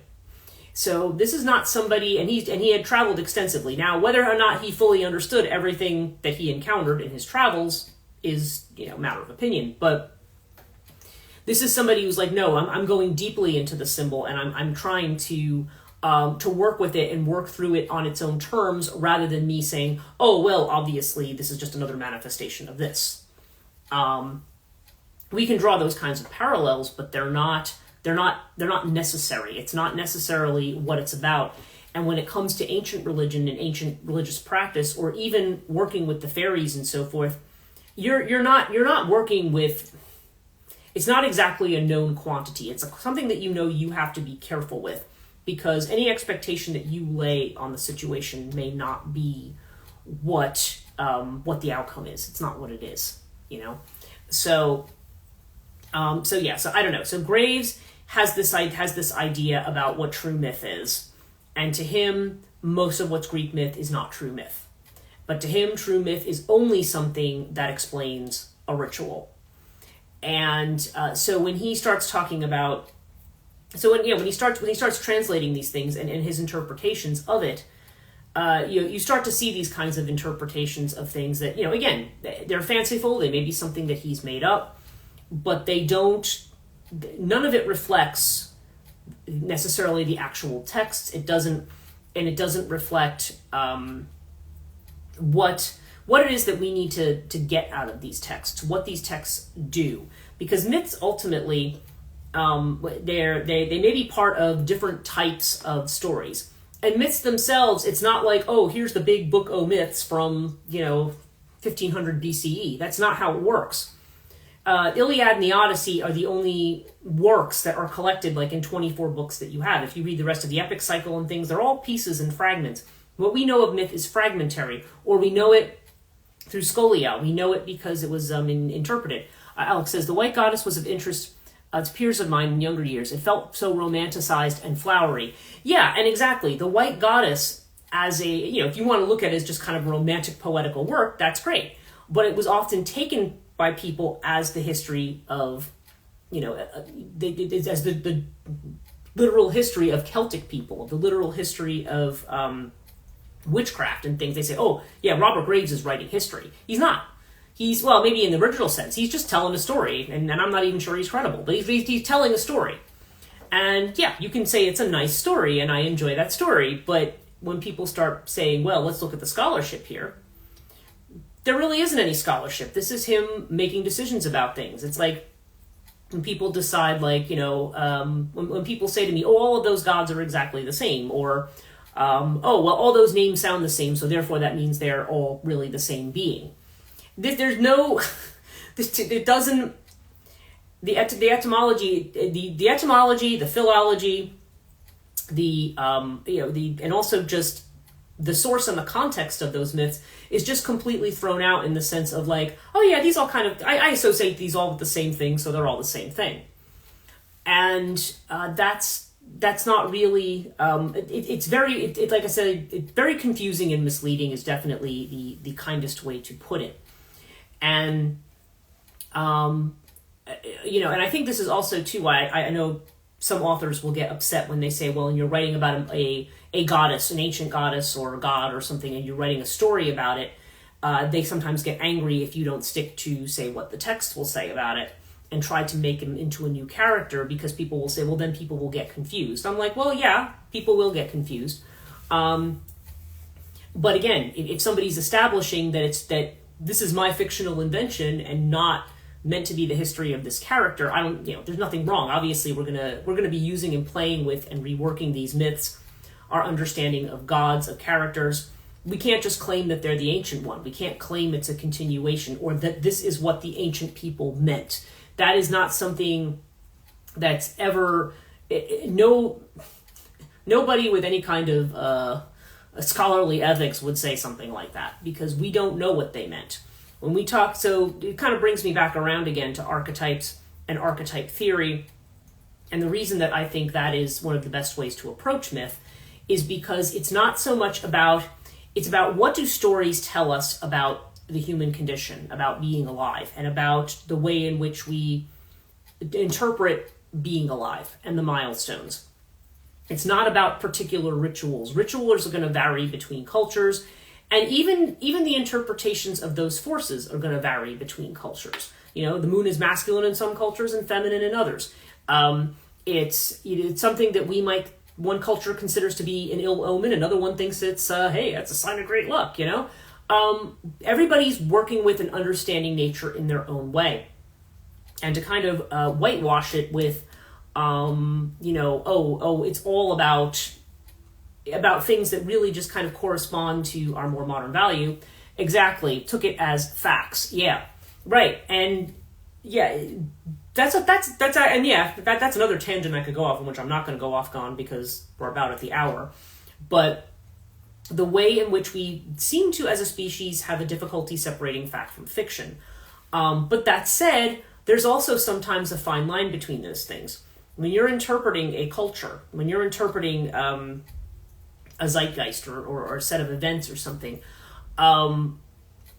So this is not somebody, and he had traveled extensively. Now, whether or not he fully understood everything that he encountered in his travels is, a matter of opinion, but this is somebody who's like, no, I'm going deeply into the symbol, and I'm trying to work with it and work through it on its own terms, rather than me saying, oh, well, obviously this is just another manifestation of this. We can draw those kinds of parallels, but they're not necessary. It's not necessarily what it's about. And when it comes to ancient religion and ancient religious practice, or even working with the fairies and so forth, you're not working with. It's not exactly a known quantity. It's something that you have to be careful with, because any expectation that you lay on the situation may not be what the outcome is. It's not what it is, So I don't know. So Graves has this idea about what true myth is, and to him, most of what's Greek myth is not true myth. But to him, true myth is only something that explains a ritual. And so when he starts talking about, when he starts translating these things and his interpretations of it, you start to see these kinds of interpretations of things that, again, they're fanciful. They may be something that he's made up, but none of it reflects necessarily the actual text. It doesn't reflect what it is that we need to get out of these texts, what these texts do. Because myths ultimately, they may be part of different types of stories. And myths themselves, it's not like, oh, here's the big book O Myths from, 1500 BCE. That's not how it works. Iliad and the Odyssey are the only works that are collected like in 24 books that you have. If you read the rest of the epic cycle and things, they're all pieces and fragments. What we know of myth is fragmentary, or we know it through scholia. We know it because it was interpreted. Alex says, the white goddess was of interest to peers of mine in younger years. It felt so romanticized and flowery. Yeah, and exactly. The white goddess as a, if you want to look at it as just kind of romantic poetical work, that's great. But it was often taken by people as the history of, as the literal history of Celtic people, the literal history of witchcraft and things. They say, oh, yeah, Robert Graves is writing history. He's not. He's, well, maybe in the original sense, he's just telling a story, and I'm not even sure he's credible, but he's telling a story. And yeah, you can say it's a nice story, and I enjoy that story, but when people start saying, well, let's look at the scholarship here, there really isn't any scholarship. This is him making decisions about things. It's like when people decide, like, when people say to me, oh, all of those gods are exactly the same, or, oh, well, all those names sound the same, so therefore that means they're all really the same being. There's no, it doesn't, the etymology, the philology, and also just the source and the context of those myths is just completely thrown out in the sense of like, oh yeah, these all kind of, I associate these all with the same thing, so they're all the same thing. And that's not really, it's very, like I said, it's very confusing and misleading is definitely the kindest way to put it. And, and I think this is also too why I know some authors will get upset when they say, well, and you're writing about a goddess, an ancient goddess or a god or something, and you're writing a story about it. They sometimes get angry if you don't stick to, say, what the text will say about it. and try to make him into a new character, because people will say, well, then people will get confused. I'm like, well, yeah, people will get confused. But again, if somebody's establishing that this is my fictional invention and not meant to be the history of this character, there's nothing wrong. Obviously, we're gonna be using and playing with and reworking these myths, our understanding of gods, of characters. We can't just claim that they're the ancient one. We can't claim it's a continuation, or that this is what the ancient people meant. That is not something that's ever... Nobody with any kind of a scholarly ethics would say something like that, because we don't know what they meant. When we talk, so it kind of brings me back around again to archetypes and archetype theory. And the reason that I think that is one of the best ways to approach myth is because it's not so much about... It's about, what do stories tell us about the human condition, about being alive, and about the way in which we interpret being alive and the milestones. It's not about particular rituals. Rituals are going to vary between cultures, and even the interpretations of those forces are going to vary between cultures. The moon is masculine in some cultures and feminine in others. It's something that one culture considers to be an ill omen, another one thinks it's, hey, that's a sign of great luck, Everybody's working with and understanding nature in their own way. And to kind of whitewash it with, it's all about things that really just kind of correspond to our more modern value. Exactly. Took it as facts. Yeah. Right. And yeah, that's another tangent I could go off on, which I'm not going to go off on because we're about at the hour. But the way in which we seem to, as a species, have a difficulty separating fact from fiction. But that said, there's also sometimes a fine line between those things. When you're interpreting a culture, when you're interpreting a zeitgeist or a set of events or something, and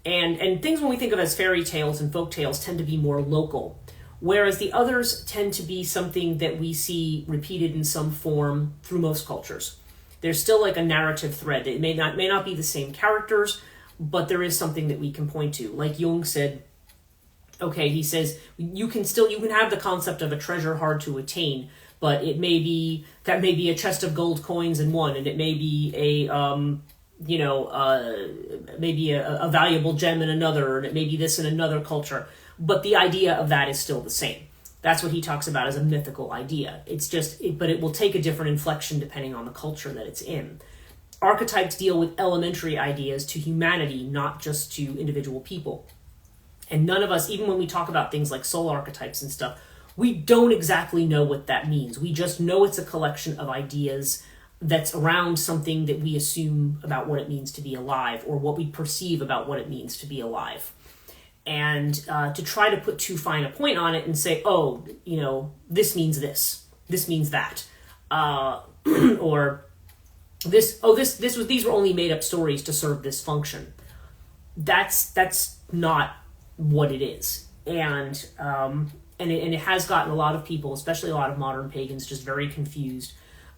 things when we think of as fairy tales and folk tales tend to be more local, whereas the others tend to be something that we see repeated in some form through most cultures. There's still like a narrative thread. It may not be the same characters, but there is something that we can point to. Like Jung said, okay, he says you can have the concept of a treasure hard to attain, but it may be a chest of gold coins in one, and it may be maybe a valuable gem in another, and it may be this in another culture. But the idea of that is still the same. That's what he talks about as a mythical idea. But it will take a different inflection depending on the culture that it's in. Archetypes deal with elementary ideas to humanity, not just to individual people. And none of us, even when we talk about things like soul archetypes and stuff, we don't exactly know what that means. We just know it's a collection of ideas that's around something that we assume about what it means to be alive, or what we perceive about what it means to be alive. And to try to put too fine a point on it and say, this means this means that, or these were only made up stories to serve this function. That's not what it is. And it has gotten a lot of people, especially a lot of modern pagans, just very confused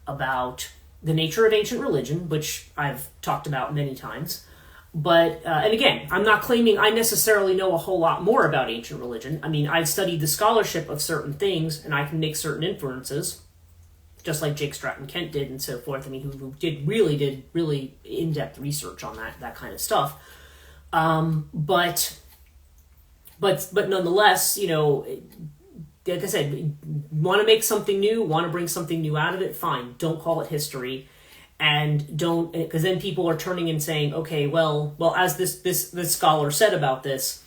about the nature of ancient religion, which I've talked about many times. But, and again, I'm not claiming I necessarily know a whole lot more about ancient religion. I mean, I've studied the scholarship of certain things, and I can make certain inferences, just like Jake Stratton Kent did and so forth. I mean, who did really in-depth research on that kind of stuff. But nonetheless, like I said, want to make something new, want to bring something new out of it, fine. Don't call it history. And don't, because then people are turning and saying, okay, well, as this scholar said about this,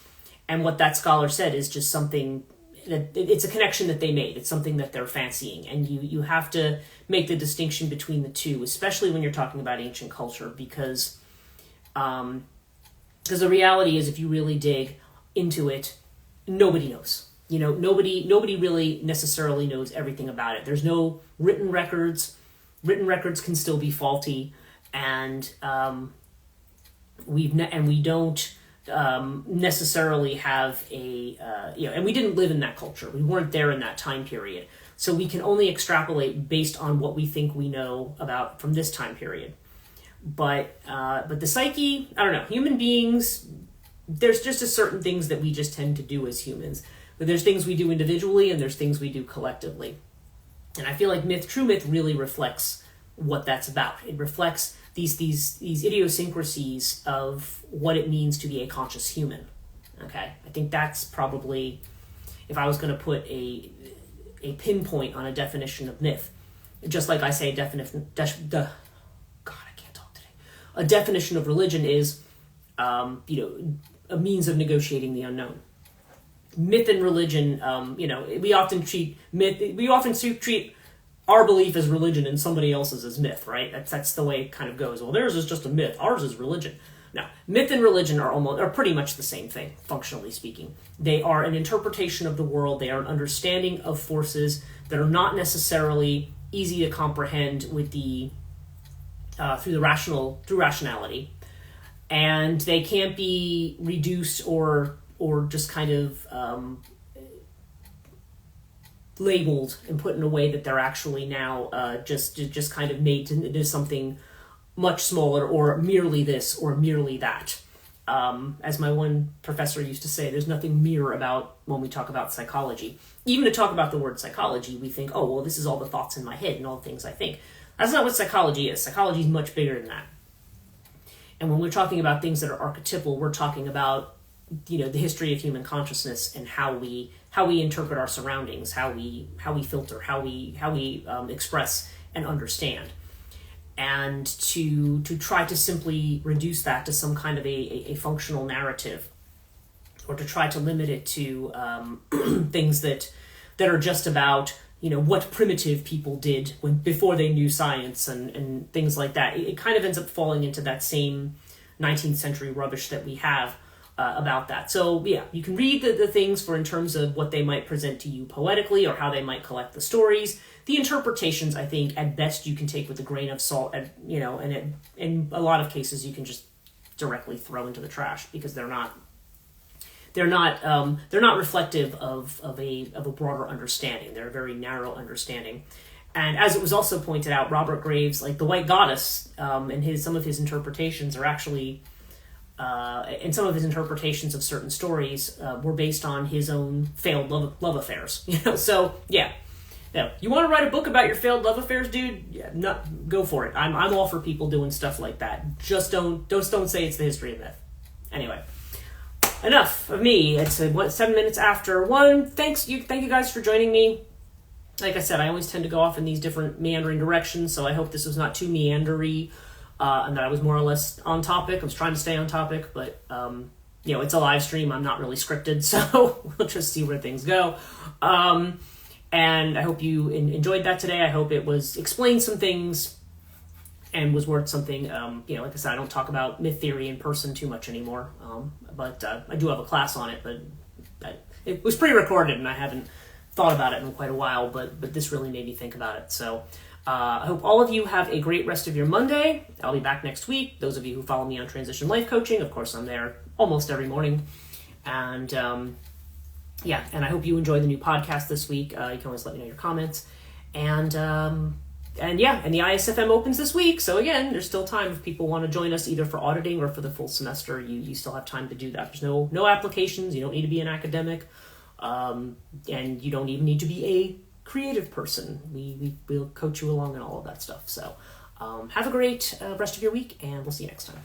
and what that scholar said is just something that it's a connection that they made. It's something that they're fancying, and you have to make the distinction between the two, especially when you're talking about ancient culture, because the reality is, if you really dig into it, nobody knows. Nobody really necessarily knows everything about it. There's no written records. Written records can still be faulty, and we don't necessarily have and we didn't live in that culture. We weren't there in that time period, so we can only extrapolate based on what we think we know about from this time period. But the psyche, I don't know. Human beings, there's just certain things that we just tend to do as humans. there's things we do individually and there's things we do collectively. And I feel like true myth really reflects what that's about. It reflects these idiosyncrasies of what it means to be a conscious human. Okay, I think that's probably, if I was going to put a pinpoint on a definition of myth, just like I say a definition of religion is, a means of negotiating the unknown. Myth and religion, we often treat our belief as religion and somebody else's as myth, right? That's the way it kind of goes. Well, theirs is just a myth. Ours is religion. No, myth and religion are pretty much the same thing, functionally speaking. They are an interpretation of the world. They are an understanding of forces that are not necessarily easy to comprehend with through rationality, and they can't be reduced or just kind of labeled and put in a way that they're actually now just kind of made into something much smaller, or merely this or merely that. As my one professor used to say, there's nothing mere about when we talk about psychology. Even to talk about the word psychology, we think, oh, well, this is all the thoughts in my head and all the things I think. That's not what psychology is. Psychology is much bigger than that. And when we're talking about things that are archetypal, we're talking about, the history of human consciousness and how we interpret our surroundings, how we filter, how we express and understand. And to try to simply reduce that to some kind of a functional narrative, or to try to limit it to things that are just about what primitive people did before they knew science and things like that, it kind of ends up falling into that same 19th century rubbish that we have about that. So yeah, you can read the things in terms of what they might present to you poetically, or how they might collect the stories. The interpretations, I think, at best you can take with a grain of salt, and in a lot of cases you can just directly throw into the trash, because they're not reflective of a broader understanding. They're a very narrow understanding. And as it was also pointed out, Robert Graves, like the White Goddess, and some of his interpretations are actually, and some of his interpretations of certain stories were based on his own failed love affairs. So yeah. Yeah, you want to write a book about your failed love affairs, dude? Yeah, go for it. I'm all for people doing stuff like that. Just don't say it's the history of myth. Anyway, enough of me. It's 7 minutes after 1. Thank you guys for joining me. Like I said, I always tend to go off in these different meandering directions, so I hope this was not too meandery, and that I was more or less on topic. I was trying to stay on topic, but it's a live stream. I'm not really scripted, so we'll just see where things go. And I hope you enjoyed that today. I hope it explained some things and was worth something. Like I said, I don't talk about myth theory in person too much anymore, but I do have a class on it, but it was pre-recorded and I haven't thought about it in quite a while, but this really made me think about it. So I hope all of you have a great rest of your Monday. I'll be back next week. Those of you who follow me on Transition Life Coaching, of course, I'm there almost every morning. And and I hope you enjoy the new podcast this week. You can always let me know your comments. And the ISFM opens this week. So again, there's still time if people want to join us either for auditing or for the full semester. You still have time to do that. There's no applications. You don't need to be an academic. And you don't even need to be a creative person. We'll coach you along and all of that stuff. So have a great rest of your week, and we'll see you next time.